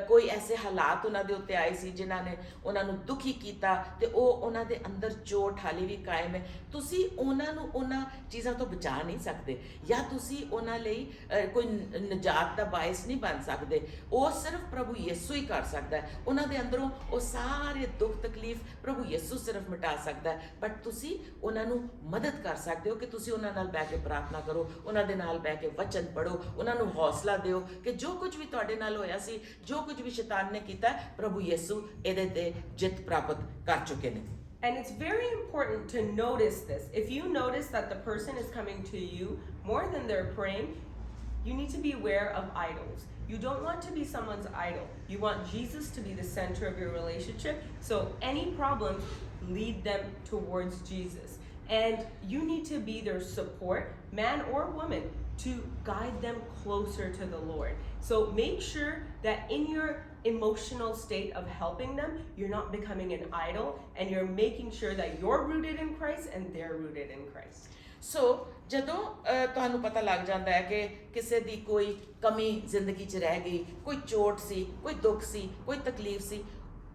S2: ਕੋਈ ਐਸੇ ਹਾਲਾਤ ਉਹਨਾਂ ਦੇ ਉੱਤੇ ਆਏ ਸੀ ਜਿਨ੍ਹਾਂ ਨੇ ਉਹਨਾਂ ਨੂੰ ਦੁਖੀ ਕੀਤਾ, ਤੇ ਉਹ ਉਹਨਾਂ ਦੇ ਅੰਦਰ ਚੋਟ ਹਾਲੇ ਵੀ ਕਾਇਮ ਹੈ, ਤੁਸੀਂ ਉਹਨਾਂ ਨੂੰ ਉਹਨਾਂ ਚੀਜ਼ਾਂ ਤੋਂ ਬਚਾ ਨਹੀਂ ਸਕਦੇ, ਜਾਂ ਤੁਸੀਂ ਉਹਨਾਂ ਲਈ ਕੋਈ ਨਜਾਤ ਦਾ ਬਾਇਸ ਨਹੀਂ ਬਣ ਸਕਦੇ। ਉਹ ਸਿਰਫ ਪ੍ਰਭੂ ਯਿਸੂ ਹੀ ਕਰ ਸਕਦਾ ਹੈ। ਉਹਨਾਂ ਦੇ ਅੰਦਰੋਂ ਉਹ ਸਾਰੇ ਦੁੱਖ ਤਕਲੀਫ ਪ੍ਰਭੂ ਯਿਸੂ ਸਿਰਫ ਮਿਟਾ ਸਕਦਾ ਹੈ। ਬਟ ਤੁਸੀਂ ਉਹਨਾਂ ਨੂੰ ਮਦਦ ਕਰ ਸਕਦੇ ਹੋ ਕਿ ਤੁਸੀਂ ਉਹਨਾਂ ਨਾਲ ਬਹਿ ਕੇ ਪ੍ਰਾਰਥਨਾ ਕਰੋ, ਉਹਨਾਂ ਦੇ ਨਾਲ ਬਹਿ ਕੇ ਵਚਨ ਪੜ੍ਹੋ, ਉਹਨਾਂ ਨੂੰ ਹੌਸਲਾ ਦਿਓ ਕਿ ਜੋ ਕੁਝ ਵੀ ਤੁਹਾਡੇ ਨਾਲ ਹੋਇਆ ਸੀ, ਜੋ ਕੁਝ ਵੀ ਸ਼ੈਤਾਨ ਨੇ ਕੀਤਾ, ਪ੍ਰਭੂ ਯਿਸੂ ਇਹਦੇ ਤੇ ਜਿੱਤ ਪ੍ਰਾਪਤ ਕਰ ਚੁੱਕੇ ਨੇ।
S3: And it's very important to notice this. If you notice that the person is coming to you more than they're praying, you need to be aware of idols. You don't want to be someone's idol. You want Jesus to be the center of your relationship. So any problems, lead them towards Jesus. And you need to be their support, man or woman, to guide them closer to the Lord. So make sure that in your emotional state of helping them, you're not becoming an idol, and you're making sure that you're rooted in Christ and they're rooted in Christ.
S2: ਸੋ ਜਦੋਂ ਤੁਹਾਨੂੰ ਪਤਾ ਲੱਗ ਜਾਂਦਾ ਹੈ ਕਿ ਕਿਸੇ ਦੀ ਕੋਈ ਕਮੀ ਜ਼ਿੰਦਗੀ 'ਚ ਰਹਿ ਗਈ, ਕੋਈ ਚੋਟ ਸੀ, ਕੋਈ ਦੁੱਖ ਸੀ, ਕੋਈ ਤਕਲੀਫ ਸੀ,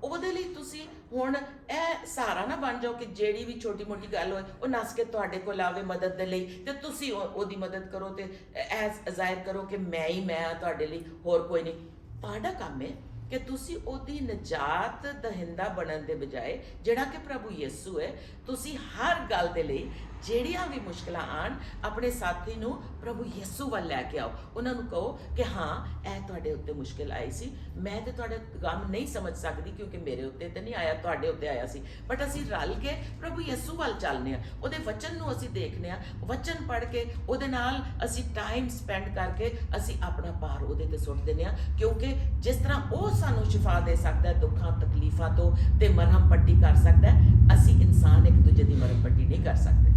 S2: ਉਹਦੇ ਲਈ ਤੁਸੀਂ ਹੁਣ ਇਹ ਸਹਾਰਾ ਨਾ ਬਣ ਜਾਓ ਕਿ ਜਿਹੜੀ ਵੀ ਛੋਟੀ ਮੋਟੀ ਗੱਲ ਹੋਏ ਉਹ ਨੱਸ ਕੇ ਤੁਹਾਡੇ ਕੋਲ ਆਵੇ ਮਦਦ ਦੇ ਲਈ, ਤੇ ਤੁਸੀਂ ਉਹਦੀ ਮਦਦ ਕਰੋ ਤੇ ਜ਼ਾਹਿਰ ਕਰੋ ਕਿ ਮੈਂ ਹੀ ਮੈਂ ਹਾਂ ਤੁਹਾਡੇ ਲਈ, ਹੋਰ ਕੋਈ ਨਹੀਂ। ਤੁਹਾਡਾ ਕੰਮ ਹੈ ਕਿ ਤੁਸੀਂ ਉਹਦੀ ਨਜਾਤ ਦਹਿੰਦਾ ਬਣਨ ਦੇ ਬਜਾਏ, ਜਿਹੜਾ ਕਿ ਪ੍ਰਭੂ ਯਿਸੂ ਹੈ, ਤੁਸੀਂ ਹਰ ਗੱਲ ਦੇ ਲਈ ਜਿਹੜੀਆਂ ਵੀ ਮੁਸ਼ਕਲਾਂ ਆਣ, ਆਪਣੇ ਸਾਥੀ ਨੂੰ ਪ੍ਰਭੂ ਯਿਸੂ ਵੱਲ ਲੈ ਕੇ ਆਓ। ਉਹਨਾਂ ਨੂੰ ਕਹੋ ਕਿ ਹਾਂ, ਇਹ ਤੁਹਾਡੇ ਉੱਤੇ ਮੁਸ਼ਕਿਲ ਆਈ ਸੀ, ਮੈਂ ਤੇ ਤੁਹਾਡਾ ਗਮ ਨਹੀਂ ਸਮਝ ਸਕਦੀ ਕਿਉਂਕਿ ਮੇਰੇ ਉੱਤੇ ਤੇ ਨਹੀਂ ਆਇਆ, ਤੁਹਾਡੇ ਉੱਤੇ ਆਇਆ ਸੀ, ਬਟ ਅਸੀਂ ਰਲ ਕੇ ਪ੍ਰਭੂ ਯਿਸੂ ਵੱਲ ਚੱਲਨੇ ਆ, ਉਹਦੇ ਵਚਨ ਨੂੰ ਅਸੀਂ ਦੇਖਨੇ ਆ, ਵਚਨ ਪੜ੍ਹ ਕੇ ਉਹਦੇ ਨਾਲ ਅਸੀਂ ਟਾਈਮ ਸਪੈਂਡ ਕਰਕੇ ਅਸੀਂ ਆਪਣਾ ਭਾਰ ਉਹਦੇ ਤੇ ਸੁੱਟ ਦਿੰਦੇ ਆ, ਕਿਉਂਕਿ ਜਿਸ ਤਰ੍ਹਾਂ ਉਹ ਸਾਨੂੰ ਸ਼ਿਫਾ ਦੇ ਸਕਦਾ ਹੈ ਦੁੱਖਾਂ ਤਕਲੀਫਾਂ ਤੋਂ ਤੇ ਮਰਹਮ ਪੱਟੀ ਕਰ ਸਕਦਾ ਹੈ, ਅਸੀਂ ਇਨਸਾਨ ਇੱਕ ਦੂਜੇ ਦੀ ਮਰਹਮ ਪੱਟੀ ਨਹੀਂ ਕਰ ਸਕਦੇ।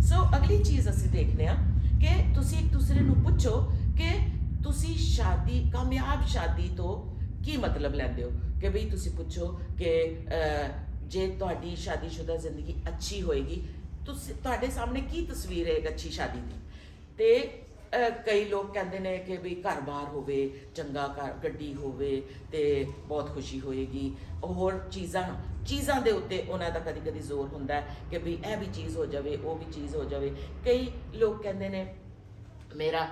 S2: ਸੋ ਅਗਲੀ ਚੀਜ਼ ਅਸੀਂ ਦੇਖਦੇ ਹਾਂ ਕਿ ਤੁਸੀਂ ਇੱਕ ਦੂਸਰੇ ਨੂੰ ਪੁੱਛੋ ਕਿ ਤੁਸੀਂ ਕਾਮਯਾਬ ਸ਼ਾਦੀ ਤੋਂ ਕੀ ਮਤਲਬ ਲੈਂਦੇ ਹੋ। ਕਿ ਬਈ ਤੁਸੀਂ ਪੁੱਛੋ ਕਿ ਜੇ ਤੁਹਾਡੀ ਸ਼ਾਦੀशुदा ਜ਼ਿੰਦਗੀ ਅੱਛੀ ਹੋਏਗੀ, ਤੁਹਾਡੇ ਸਾਹਮਣੇ ਕੀ ਤਸਵੀਰ ਹੈ ਇੱਕ ਅੱਛੀ ਸ਼ਾਦੀ ਦੀ। ਤੇ ਕਈ ਲੋਕ ਕਹਿੰਦੇ ਨੇ ਕਿ ਵੀ ਘਰ-ਬਾਰ ਹੋਵੇ, ਚੰਗਾ ਗੱਡੀ ਹੋਵੇ ਤੇ ਬਹੁਤ ਖੁਸ਼ੀ ਹੋਏਗੀ। ਹੋਰ ਚੀਜ਼ਾਂ ਦੇ ਉੱਤੇ ਉਹਨਾਂ ਦਾ ਕਦੀ ਜ਼ੋਰ ਹੁੰਦਾ ਹੈ ਕਿ ਵੀ ਇਹ ਵੀ ਚੀਜ਼ ਹੋ ਜਾਵੇ, ਉਹ ਵੀ ਚੀਜ਼ ਹੋ ਜਾਵੇ। ਕਈ ਲੋਕ ਕਹਿੰਦੇ ਨੇ ਮੇਰਾ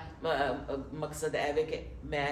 S2: ਮਕਸਦ ਇਹ ਵੇ ਕਿ ਮੈਂ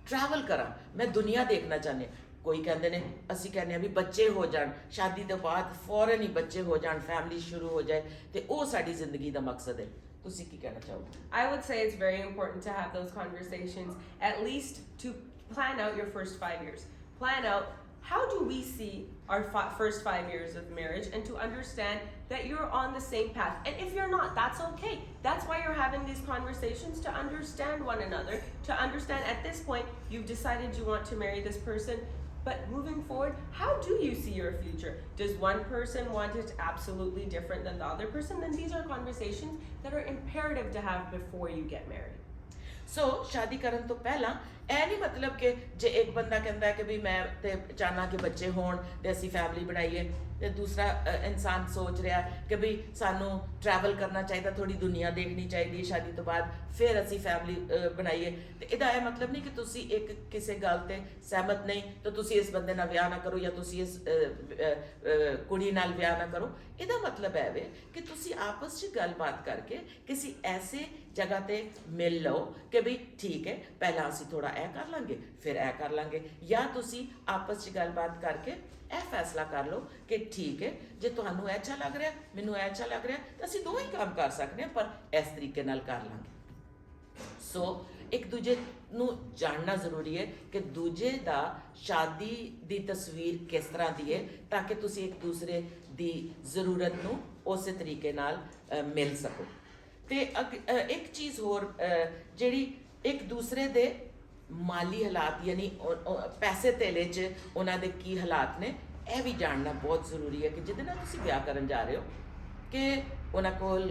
S2: ਟਰੈਵਲ ਕਰਾਂ, ਮੈਂ ਦੁਨੀਆ ਦੇਖਣਾ ਚਾਹੁੰਦੀ ਹਾਂ। ਕੋਈ ਕਹਿੰਦੇ ਨੇ, ਅਸੀਂ ਕਹਿੰਦੇ ਆ ਵੀ ਬੱਚੇ ਹੋ ਜਾਣ, ਸ਼ਾਦੀ ਤੋਂ ਬਾਅਦ ਫੌਰਨ ਹੀ ਬੱਚੇ ਹੋ ਜਾਣ, ਫੈਮਿਲੀ ਸ਼ੁਰੂ ਹੋ ਜਾਏ, ਤੇ ਉਹ ਸਾਡੀ ਜ਼ਿੰਦਗੀ ਦਾ ਮਕਸਦ ਹੈ। ਤੁਸੀਂ ਕੀ ਕਹਿਣਾ ਚਾਹੋਗੇ?
S3: I would say it's very important to have those conversations, at least to plan out your first 5 years. Plan out, how do we see our first 5 years of marriage, and to understand that you're on the same path. And if you're not, that's okay. That's why you're having these conversations, to understand one another, to understand at this point you've decided you want to marry this person, but moving forward, how do you see your future? Does one person want it absolutely different than the other person? Then these are conversations that are imperative to have before you get married.
S2: ਸੋ ਸ਼ਾਦੀ ਕਰਨ ਤੋਂ ਪਹਿਲਾਂ ਇਹ ਨਹੀਂ ਮਤਲਬ ਕਿ ਜੇ ਇੱਕ ਬੰਦਾ ਕਹਿੰਦਾ ਕਿ ਵੀ ਮੈਂ ਤੇ ਚਾਹਨਾ ਕਿ ਬੱਚੇ ਹੋਣ ਤੇ ਅਸੀਂ ਫੈਮਿਲੀ ਬਣਾਈਏ, ਤੇ ਦੂਸਰਾ ਇਨਸਾਨ ਸੋਚ ਰਿਹਾ ਕਿ ਵੀ ਸਾਨੂੰ ਟਰੈਵਲ ਕਰਨਾ ਚਾਹੀਦਾ, ਥੋੜੀ ਦੁਨੀਆ ਦੇਖਣੀ ਚਾਹੀਦੀ ਹੈ ਸ਼ਾਦੀ ਤੋਂ ਬਾਅਦ, ਫਿਰ ਅਸੀਂ ਫੈਮਿਲੀ ਬਣਾਈਏ। ਤੇ ਇਹਦਾ ਇਹ ਮਤਲਬ ਨਹੀਂ ਕਿ ਤੁਸੀਂ ਇੱਕ ਕਿਸੇ ਗੱਲ ਤੇ ਸਹਿਮਤ ਨਹੀਂ ਤਾਂ ਤੁਸੀਂ ਇਸ ਬੰਦੇ ਨਾਲ ਵਿਆਹ ਨਾ ਕਰੋ ਜਾਂ ਤੁਸੀਂ ਇਸ ਕੁੜੀ ਨਾਲ ਵਿਆਹ ਨਾ ਕਰੋ। ਇਹਦਾ ਮਤਲਬ ਹੈ ਵੇ ਕਿ ਤੁਸੀਂ ਆਪਸ 'ਚ ਗੱਲਬਾਤ ਕਰਕੇ ਕਿਸੇ ਐਸੇ ਜਗ੍ਹਾ ਤੇ ਮਿਲ ਲਓ ਕਿ ਵੀ ਠੀਕ ਹੈ, ਪਹਿਲਾਂ ਅਸੀਂ ਥੋੜਾ ਇਹ ਕਰ ਲਾਂਗੇ, ਫਿਰ ਇਹ ਕਰ ਲਾਂਗੇ, ਜਾਂ ਤੁਸੀਂ ਆਪਸ 'ਚ ਗੱਲਬਾਤ ਕਰਕੇ ਇਹ ਫੈਸਲਾ ਕਰ ਲਓ ਕਿ ਠੀਕ ਹੈ, ਜੇ ਤੁਹਾਨੂੰ ਇਹ ਅੱਛਾ ਲੱਗ ਰਿਹਾ, ਮੈਨੂੰ ਇਹ ਅੱਛਾ ਲੱਗ ਰਿਹਾ, ਤਾਂ ਅਸੀਂ ਦੋਵੇਂ ਕੰਮ ਕਰ ਸਕਦੇ ਹਾਂ, ਪਰ ਇਸ ਤਰੀਕੇ ਨਾਲ ਕਰ ਲਾਂਗੇ। ਸੋ ਇੱਕ ਦੂਜੇ ਨੂੰ ਜਾਣਨਾ ਜ਼ਰੂਰੀ ਹੈ ਕਿ ਦੂਜੇ ਦਾ ਸ਼ਾਦੀ ਦੀ ਤਸਵੀਰ ਕਿਸ ਤਰ੍ਹਾਂ ਦੀ ਹੈ, ਤਾਂ ਕਿ ਤੁਸੀਂ ਇੱਕ ਦੂਸਰੇ ਦੀ ਜ਼ਰੂਰਤ ਨੂੰ ਉਸੇ ਤਰੀਕੇ ਨਾਲ ਮਿਲ ਸਕੋ। ਤੇ ਇੱਕ ਚੀਜ਼ ਹੋਰ ਜਿਹੜੀ ਇੱਕ ਦੂਸਰੇ ਦੇ ਮਾਲੀ ਹਾਲਾਤ, ਯਾਨੀ ਪੈਸੇ ਧੇਲੇ 'ਚ ਉਹਨਾਂ ਦੇ ਕੀ ਹਾਲਾਤ ਨੇ, ਇਹ ਵੀ ਜਾਣਨਾ ਬਹੁਤ ਜ਼ਰੂਰੀ ਹੈ ਕਿ ਜਿਹਦੇ ਨਾਲ ਤੁਸੀਂ ਵਿਆਹ ਕਰਨ ਜਾ ਰਹੇ ਹੋ ਕਿ ਉਹਨਾਂ ਕੋਲ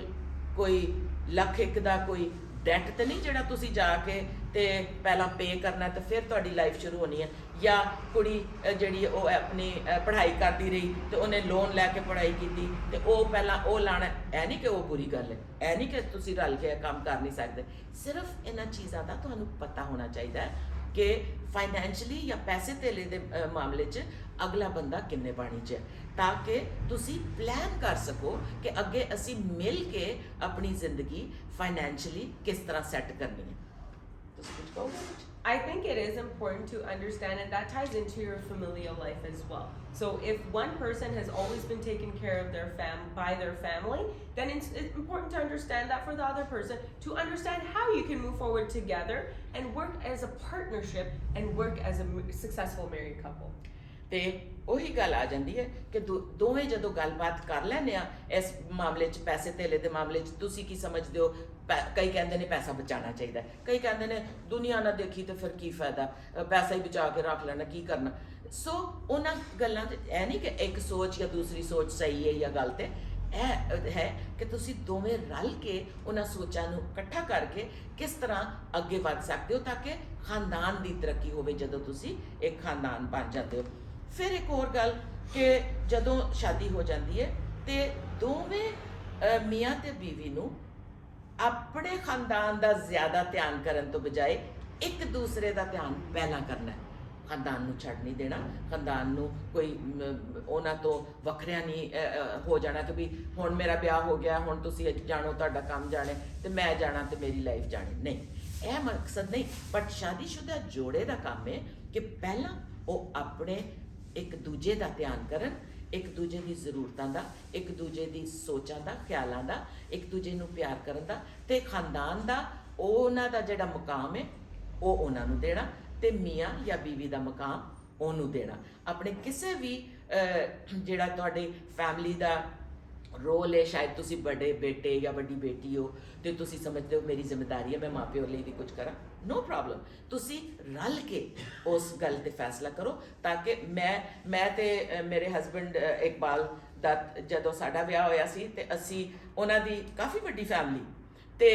S2: ਕੋਈ ਲੱਖ ਇੱਕ ਦਾ ਕੋਈ ਡੈਟ ਤੇ ਨਹੀਂ ਜਿਹੜਾ ਤੁਸੀਂ ਜਾ ਕੇ ਤੇ ਪਹਿਲਾਂ ਪੇ ਕਰਨਾ ਤੇ ਫਿਰ ਤੁਹਾਡੀ ਲਾਈਫ ਸ਼ੁਰੂ ਹੋਣੀ ਹੈ, ਜਾਂ ਕੁੜੀ ਜਿਹੜੀ ਉਹ ਆਪਣੀ ਪੜ੍ਹਾਈ ਕਰਦੀ ਰਹੀ ਤੇ ਉਹਨੇ ਲੋਨ ਲੈ ਕੇ ਪੜ੍ਹਾਈ ਕੀਤੀ ਤੇ ਉਹ ਪਹਿਲਾਂ ਉਹ ਲਾਣਾ। ਇਹ ਨਹੀਂ ਕਿ ਉਹ ਬੁਰੀ ਗੱਲ ਹੈ, ਇਹ ਨਹੀਂ ਕਿ ਤੁਸੀਂ ਰਲ ਕੇ ਕੰਮ ਕਰ ਨਹੀਂ ਸਕਦੇ। ਸਿਰਫ ਇਹਨਾਂ ਚੀਜ਼ਾਂ ਦਾ ਤੁਹਾਨੂੰ ਪਤਾ ਹੋਣਾ ਚਾਹੀਦਾ ਹੈ ਕਿ ਫਾਈਨੈਂਸ਼ਲੀ ਜਾਂ ਪੈਸੇ ਧੇਲੇ ਦੇ ਮਾਮਲੇ 'ਚ ਅਗਲਾ ਬੰਦਾ ਕਿੰਨੇ ਪਾਣੀ 'ਚ ਹੈ, ਤਾਂ ਕਿ ਤੁਸੀਂ ਪਲਾਨ ਕਰ ਸਕੋ ਕਿ ਅੱਗੇ ਅਸੀਂ ਮਿਲ ਕੇ ਆਪਣੀ ਜ਼ਿੰਦਗੀ ਫਾਈਨੈਂਸ਼ਲੀ ਕਿਸ ਤਰ੍ਹਾਂ ਸੈੱਟ ਕਰਨੀ ਹੈ। ਤੁਸੀਂ ਕੁਝ ਕਹੋਗੇ?
S3: I think it is important to understand, and that ties into your familial life as well. So if one person has always been taken care of by their family, then it's important to understand that for the other person, to understand how you can move forward together and work as a partnership and work as a successful married couple.
S2: ਤੇ ਉਹੀ ਗੱਲ ਆ ਜਾਂਦੀ ਹੈ ਕਿ ਦੋਵੇਂ ਜਦੋਂ ਗੱਲਬਾਤ ਕਰ ਲੈਂਦੇ ਆ ਇਸ ਮਾਮਲੇ 'ਚ, ਪੈਸੇ ਧੇਲੇ ਦੇ ਮਾਮਲੇ 'ਚ, ਤੁਸੀਂ ਕੀ ਸਮਝਦੇ ਹੋ? ਕਈ ਕਹਿੰਦੇ ਨੇ ਪੈਸਾ ਬਚਾਉਣਾ ਚਾਹੀਦਾ, ਕਈ ਕਹਿੰਦੇ ਨੇ ਦੁਨੀਆ ਨਾ ਦੇਖੀ ਤੇ ਫਿਰ ਕੀ ਫਾਇਦਾ, ਪੈਸਾ ਹੀ ਬਚਾ ਕੇ ਰੱਖ ਲੈਣਾ, ਕੀ ਕਰਨਾ। ਸੋ ਉਹਨਾਂ ਗੱਲਾਂ 'ਚ ਇਹ ਨਹੀਂ ਕਿ ਇੱਕ ਸੋਚ ਜਾਂ ਦੂਸਰੀ ਸੋਚ ਸਹੀ ਹੈ ਜਾਂ ਗਲਤ ਹੈ। ਇਹ ਹੈ ਕਿ ਤੁਸੀਂ ਦੋਵੇਂ ਰਲ ਕੇ ਉਹਨਾਂ ਸੋਚਾਂ ਨੂੰ ਇਕੱਠਾ ਕਰਕੇ ਕਿਸ ਤਰ੍ਹਾਂ ਅੱਗੇ ਵੱਧ ਸਕਦੇ ਹੋ, ਤਾਂ ਕਿ ਖਾਨਦਾਨ ਦੀ ਤਰੱਕੀ ਹੋਵੇ ਜਦੋਂ ਤੁਸੀਂ ਇੱਕ ਖਾਨਦਾਨ ਬਣ ਜਾਂਦੇ ਹੋ। ਫਿਰ ਇੱਕ ਹੋਰ ਗੱਲ ਕਿ ਜਦੋਂ ਸ਼ਾਦੀ ਹੋ ਜਾਂਦੀ ਹੈ ਤੇ ਦੋਵੇਂ ਮੀਆਂ ਤੇ ਬੀਵੀ ਨੂੰ ਆਪਣੇ ਖਾਨਦਾਨ ਦਾ ਜ਼ਿਆਦਾ ਧਿਆਨ ਕਰਨ ਤੋਂ ਬਜਾਏ ਇੱਕ ਦੂਸਰੇ ਦਾ ਧਿਆਨ ਪਹਿਲਾਂ ਕਰਨਾ ਹੈ। ਖਾਨਦਾਨ ਨੂੰ ਛੱਡ ਨਹੀਂ ਦੇਣਾ, ਖਾਨਦਾਨ ਨੂੰ ਕੋਈ ਉਹਨਾਂ ਤੋਂ ਵੱਖਰਿਆ ਨਹੀਂ ਹੋ ਜਾਣਾ ਕਿ ਵੀ ਹੁਣ ਮੇਰਾ ਵਿਆਹ ਹੋ ਗਿਆ, ਹੁਣ ਤੁਸੀਂ ਜਾਣੋ, ਤੁਹਾਡਾ ਕੰਮ ਜਾਣੇ ਤੇ ਮੈਂ ਜਾਣਾ ਤੇ ਮੇਰੀ ਲਾਈਫ ਜਾਣੀ। ਨਹੀਂ, ਇਹ ਮਕਸਦ ਨਹੀਂ। ਬਟ ਸ਼ਾਦੀशुदा ਜੋੜੇ ਦਾ ਕੰਮ ਹੈ ਕਿ ਪਹਿਲਾਂ ਉਹ ਆਪਣੇ ਇੱਕ ਦੂਜੇ ਦਾ ਧਿਆਨ ਕਰਨ, ਇੱਕ ਦੂਜੇ ਦੀ ਜ਼ਰੂਰਤਾਂ ਦਾ, ਇੱਕ ਦੂਜੇ ਦੀ ਸੋਚਾਂ ਦਾ, ਖਿਆਲਾਂ ਦਾ, ਇੱਕ ਦੂਜੇ ਨੂੰ ਪਿਆਰ ਕਰਨ ਦਾ, ਤੇ ਖਾਨਦਾਨ ਦਾ ਉਹਨਾਂ ਦਾ ਜਿਹੜਾ ਮੁਕਾਮ ਹੈ ਉਹ ਉਹਨਾਂ ਨੂੰ ਦੇਣਾ, ਤੇ ਮੀਆਂ ਜਾਂ ਬੀਵੀ ਦਾ ਮੁਕਾਮ ਉਹਨੂੰ ਦੇਣਾ। ਆਪਣੇ ਕਿਸੇ ਵੀ ਜਿਹੜਾ ਤੁਹਾਡੀ ਫੈਮਿਲੀ ਦਾ ਰੋਲ ਹੈ, ਸ਼ਾਇਦ ਤੁਸੀਂ ਵੱਡੇ ਬੇਟੇ ਜਾਂ ਵੱਡੀ ਬੇਟੀ ਹੋ ਤੇ ਤੁਸੀਂ ਸਮਝਦੇ ਹੋ ਮੇਰੀ ਜ਼ਿੰਮੇਵਾਰੀ ਹੈ ਮੈਂ ਮਾਂ ਪਿਓ ਲਈ ਵੀ ਕੁਝ ਕਰਾਂ, ਨੋ ਪ੍ਰੋਬਲਮ, ਤੁਸੀਂ ਰਲ ਕੇ ਉਸ ਗੱਲ ਤੇ ਫੈਸਲਾ ਕਰੋ। ਤਾਂ ਕਿ ਮੈਂ ਤੇ ਮੇਰੇ ਹਸਬੈਂਡ ਇਕਬਾਲ ਦਾ ਜਦੋਂ ਸਾਡਾ ਵਿਆਹ ਹੋਇਆ ਸੀ ਤੇ ਅਸੀਂ ਉਹਨਾਂ ਦੀ ਕਾਫੀ ਵੱਡੀ ਫੈਮਿਲੀ ਤੇ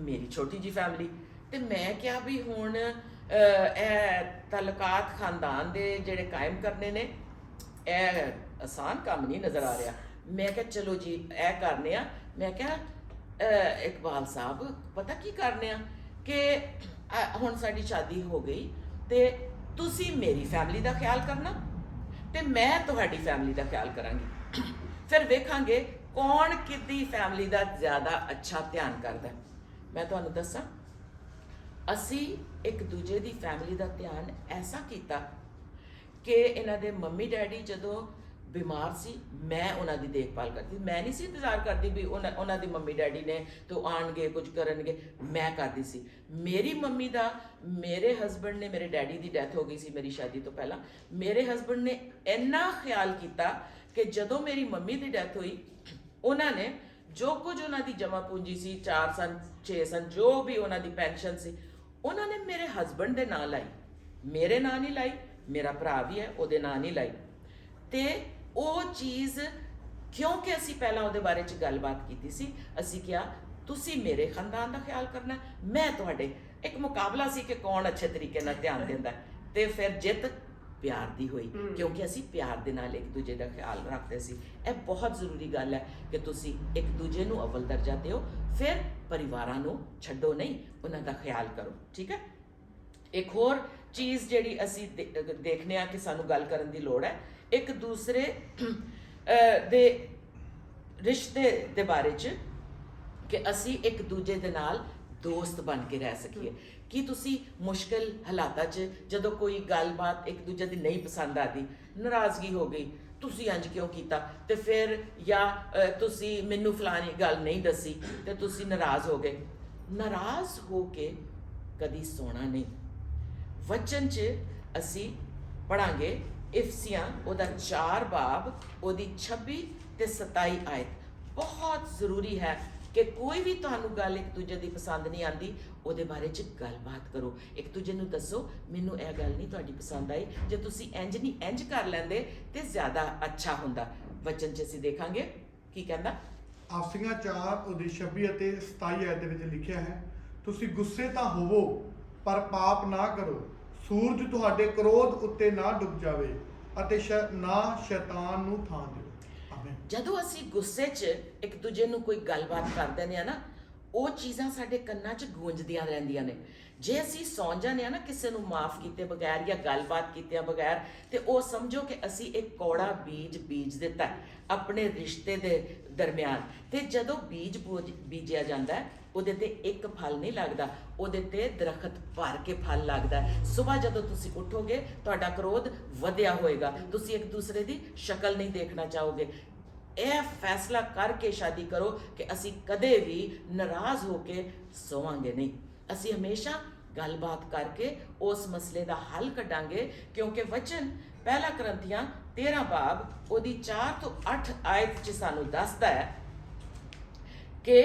S2: ਮੇਰੀ ਛੋਟੀ ਜੀ ਫੈਮਿਲੀ, ਤੇ ਮੈਂ ਕਿਹਾ ਵੀ ਹੁਣ ਇਹ ਤਾਲੁਕਾਤ ਖਾਨਦਾਨ ਦੇ ਜਿਹੜੇ ਕਾਇਮ ਕਰਨੇ ਨੇ ਇਹ ਆਸਾਨ ਕੰਮ ਨਹੀਂ ਨਜ਼ਰ ਆ ਰਿਹਾ। ਮੈਂ ਕਿਹਾ ਚਲੋ ਜੀ ਇਹ ਕਰਨੇ ਆ। ਮੈਂ ਕਿਹਾ ਇਕਬਾਲ ਸਾਹਿਬ ਪਤਾ ਕੀ ਕਰਨੇ ਆ ਕਿ ਹੁਣ ਸਾਡੀ ਸ਼ਾਦੀ ਹੋ ਗਈ ਤੇ ਤੁਸੀਂ ਮੇਰੀ ਫੈਮਿਲੀ ਦਾ ਖਿਆਲ ਕਰਨਾ ਤੇ ਮੈਂ ਤੁਹਾਡੀ ਫੈਮਿਲੀ ਦਾ ਖਿਆਲ ਕਰਾਂਗੀ, ਫਿਰ ਵੇਖਾਂਗੇ ਕੌਣ ਕਿੱਦੀ ਫੈਮਿਲੀ ਦਾ ਜ਼ਿਆਦਾ ਅੱਛਾ ਧਿਆਨ ਕਰਦਾ। ਮੈਂ ਤੁਹਾਨੂੰ ਦੱਸਾਂ, ਅਸੀਂ ਇੱਕ ਦੂਜੇ ਦੀ ਫੈਮਿਲੀ ਦਾ ਧਿਆਨ ਐਸਾ ਕੀਤਾ ਕਿ ਇਹਨਾਂ ਦੇ ਮੰਮੀ ਡੈਡੀ ਜਦੋਂ ਬਿਮਾਰ ਸੀ ਮੈਂ ਉਹਨਾਂ ਦੀ ਦੇਖਭਾਲ ਕਰਦੀ। ਮੈਂ ਨਹੀਂ ਸੀ ਇੰਤਜ਼ਾਰ ਕਰਦੀ ਵੀ ਉਹਨਾਂ ਦੀ ਮੰਮੀ ਡੈਡੀ ਨੇ ਤੋ ਆਣਗੇ ਕੁਝ ਕਰਨਗੇ, ਮੈਂ ਕਰਦੀ ਸੀ। ਮੇਰੀ ਮੰਮੀ ਦਾ, ਮੇਰੇ ਹਸਬੈਂਡ ਨੇ, ਮੇਰੇ ਡੈਡੀ ਦੀ ਡੈਥ ਹੋ ਗਈ ਸੀ ਮੇਰੀ ਸ਼ਾਦੀ ਤੋਂ ਪਹਿਲਾਂ, ਮੇਰੇ ਹਸਬੈਂਡ ਨੇ ਇੰਨਾ ਖਿਆਲ ਕੀਤਾ ਕਿ ਜਦੋਂ ਮੇਰੀ ਮੰਮੀ ਦੀ ਡੈਥ ਹੋਈ ਉਹਨਾਂ ਨੇ ਜੋ ਕੁਝ ਉਹਨਾਂ ਦੀ ਜਮ੍ਹਾਂ ਪੂੰਜੀ ਸੀ 4 ਸਨ 6 ਸਨ ਜੋ ਵੀ ਉਹਨਾਂ ਦੀ ਪੈਨਸ਼ਨ ਸੀ ਉਹਨਾਂ ਨੇ ਮੇਰੇ ਹਸਬੈਂਡ ਦੇ ਨਾਂ ਲਾਈ, ਮੇਰੇ ਨਾਂ ਨਹੀਂ ਲਾਈ। ਮੇਰਾ ਭਰਾ ਵੀ ਹੈ ਉਹਦੇ ਨਾਂ ਨਹੀਂ ਲਾਈ। ਤੇ ਉਹ ਚੀਜ਼ ਕਿਉਂਕਿ ਅਸੀਂ ਪਹਿਲਾਂ ਉਹਦੇ ਬਾਰੇ 'ਚ ਗੱਲਬਾਤ ਕੀਤੀ ਸੀ, ਅਸੀਂ ਕਿਹਾ ਤੁਸੀਂ ਮੇਰੇ ਖਾਨਦਾਨ ਦਾ ਖਿਆਲ ਕਰਨਾ, ਮੈਂ ਤੁਹਾਡੇ। ਇੱਕ ਮੁਕਾਬਲਾ ਸੀ ਕਿ ਕੌਣ ਅੱਛੇ ਤਰੀਕੇ ਨਾਲ ਧਿਆਨ ਦਿੰਦਾ, ਤੇ ਫਿਰ ਜਿੱਤ ਪਿਆਰ ਦੀ ਹੋਈ ਕਿਉਂਕਿ ਅਸੀਂ ਪਿਆਰ ਦੇ ਨਾਲ ਇੱਕ ਦੂਜੇ ਦਾ ਖਿਆਲ ਰੱਖਦੇ ਸੀ। ਇਹ ਬਹੁਤ ਜ਼ਰੂਰੀ ਗੱਲ ਹੈ ਕਿ ਤੁਸੀਂ ਇੱਕ ਦੂਜੇ ਨੂੰ ਅਵਲ ਦਰਜਾ ਦਿਓ, ਫਿਰ ਪਰਿਵਾਰਾਂ ਨੂੰ ਛੱਡੋ ਨਹੀਂ, ਉਹਨਾਂ ਦਾ ਖਿਆਲ ਕਰੋ, ਠੀਕ ਹੈ। ਇੱਕ ਹੋਰ ਚੀਜ਼ ਜਿਹੜੀ ਅਸੀਂ ਦੇਖਦੇ ਹਾਂ ਕਿ ਸਾਨੂੰ ਗੱਲ ਕਰਨ ਦੀ ਲੋੜ ਹੈ, ਇੱਕ ਦੂਸਰੇ ਦੇ ਰਿਸ਼ਤੇ ਦੇ ਬਾਰੇ 'ਚ ਕਿ ਅਸੀਂ ਇੱਕ ਦੂਜੇ ਦੇ ਨਾਲ ਦੋਸਤ ਬਣ ਕੇ ਰਹਿ ਸਕੀਏ। ਕਿ ਤੁਸੀਂ ਮੁਸ਼ਕਿਲ ਹਾਲਾਤਾਂ 'ਚ ਜਦੋਂ ਕੋਈ ਗੱਲਬਾਤ ਇੱਕ ਦੂਜੇ ਦੀ ਨਹੀਂ ਪਸੰਦ ਆਦੀ, ਨਾਰਾਜ਼ਗੀ ਹੋ ਗਈ, ਤੁਸੀਂ ਇੰਜ ਕਿਉਂ ਕੀਤਾ, ਤੇ ਫਿਰ ਜਾਂ ਤੁਸੀਂ ਮੈਨੂੰ ਫਲਾਣੀ ਗੱਲ ਨਹੀਂ ਦੱਸੀ ਤੇ ਤੁਸੀਂ ਨਾਰਾਜ਼ ਹੋ ਗਏ, ਨਾਰਾਜ਼ ਹੋ ਕੇ ਕਦੀ ਸੋਣਾ ਨਹੀਂ। ਵਚਨ 'ਚ ਅਸੀਂ ਪੜਾਂਗੇ ਇਫਸੀਆਂ ਉਹਦਾ 4 ਬਾਬ ਉਹਦੀ 26 ਤੇ 27 ਆਇਤ। ਬਹੁਤ ਜ਼ਰੂਰੀ ਹੈ ਕਿ ਕੋਈ ਵੀ ਤੁਹਾਨੂੰ ਗੱਲ ਇੱਕ ਦੂਜੇ ਦੀ ਪਸੰਦ ਨਹੀਂ ਆਂਦੀ ਉਹਦੇ ਬਾਰੇ 'ਚ ਗੱਲਬਾਤ ਕਰੋ, ਇੱਕ ਦੂਜੇ ਨੂੰ ਦੱਸੋ ਮੈਨੂੰ ਇਹ ਗੱਲ ਨਹੀਂ ਤੁਹਾਡੀ ਪਸੰਦ ਆਈ, ਜੇ ਤੁਸੀਂ ਇੰਜ ਨਹੀਂ ਇੰਜ ਕਰ ਲੈਂਦੇ ਤੇ ਜ਼ਿਆਦਾ ਅੱਛਾ ਹੁੰਦਾ। ਵਚਨ 'ਚ ਅਸੀਂ ਦੇਖਾਂਗੇ ਕੀ ਕਹਿੰਦਾ।
S1: ਆਫਸੀਆਂ 4 ਉਹਦੀ 26 ਅਤੇ 27 ਆਇਤ ਦੇ ਵਿੱਚ ਲਿਖਿਆ ਹੈ, ਤੁਸੀਂ ਗੁੱਸੇ ਤਾਂ ਹੋਵੋ ਪਰ ਪਾਪ ਨਾ ਕਰੋ, ਸੂਰਜ ਤੁਹਾਡੇ ਕ੍ਰੋਧ ਉੱਤੇ ਨਾ ਡੁੱਬ ਜਾਵੇ ਅਤੇ ਨਾ ਸ਼ੈਤਾਨ ਨੂੰ ਥਾਂ ਦਿਓ। ਆਮੀਨ।
S2: ਜਦੋਂ ਅਸੀਂ ਗੁੱਸੇ 'ਚ ਇੱਕ ਦੂਜੇ ਨੂੰ ਕੋਈ ਗੱਲਬਾਤ ਕਰਦੇ ਨੇ ਨਾ, ਉਹ ਚੀਜ਼ਾਂ ਸਾਡੇ ਕੰਨਾਂ 'ਚ ਗੂੰਜਦੀਆਂ ਰਹਿੰਦੀਆਂ ਨੇ। ਜੇ ਅਸੀਂ ਸੌਂ ਜਾਂਦੇ ਆ ਨਾ ਕਿਸੇ ਨੂੰ ਮਾਫ ਕੀਤੇ ਬਗੈਰ ਜਾਂ ਗੱਲਬਾਤ ਕੀਤਿਆਂ ਬਗੈਰ, ਤੇ ਉਹ ਸਮਝੋ ਕਿ ਅਸੀਂ ਇੱਕ ਕੌੜਾ ਬੀਜ ਦਿੱਤਾ ਆਪਣੇ ਰਿਸ਼ਤੇ ਦੇ ਦਰਮਿਆਨ। ਤੇ ਜਦੋਂ ਬੀਜ ਬੀਜਿਆ ਜਾਂਦਾ ਉਹਦੇ ਤੇ ਇੱਕ ਫਲ ਨਹੀਂ ਲੱਗਦਾ, ਉਹਦੇ ਤੇ ਦਰਖਤ ਭਰ ਕੇ ਫਲ ਲੱਗਦਾ। ਸਵੇਰ ਜਦੋਂ ਤੁਸੀਂ ਉੱਠੋਗੇ ਤੁਹਾਡਾ ਕ੍ਰੋਧ ਵਧਿਆ ਹੋਏਗਾ, ਤੁਸੀਂ ਇੱਕ ਦੂਸਰੇ ਦੀ ਸ਼ਕਲ ਨਹੀਂ ਦੇਖਣਾ ਚਾਹੋਗੇ। ਇਹ ਫੈਸਲਾ ਕਰਕੇ ਸ਼ਾਦੀ ਕਰੋ ਕਿ ਅਸੀਂ ਕਦੇ ਵੀ ਨਾਰਾਜ਼ ਹੋ ਕੇ ਸੋਵਾਂਗੇ ਨਹੀਂ, ਅਸੀਂ ਹਮੇਸ਼ਾ ਗੱਲਬਾਤ ਕਰਕੇ ਉਸ ਮਸਲੇ ਦਾ ਹੱਲ ਕੱਢਾਂਗੇ। ਕਿਉਂਕਿ ਵਚਨ ਪਹਿਲਾ ਕਰੰਥੀਆਂ 13 ਬਾਬ ਉਹਦੀ 4 ਤੋਂ 8 ਆਇਤ 'ਚ ਸਾਨੂੰ ਦੱਸਦਾ ਹੈ ਕਿ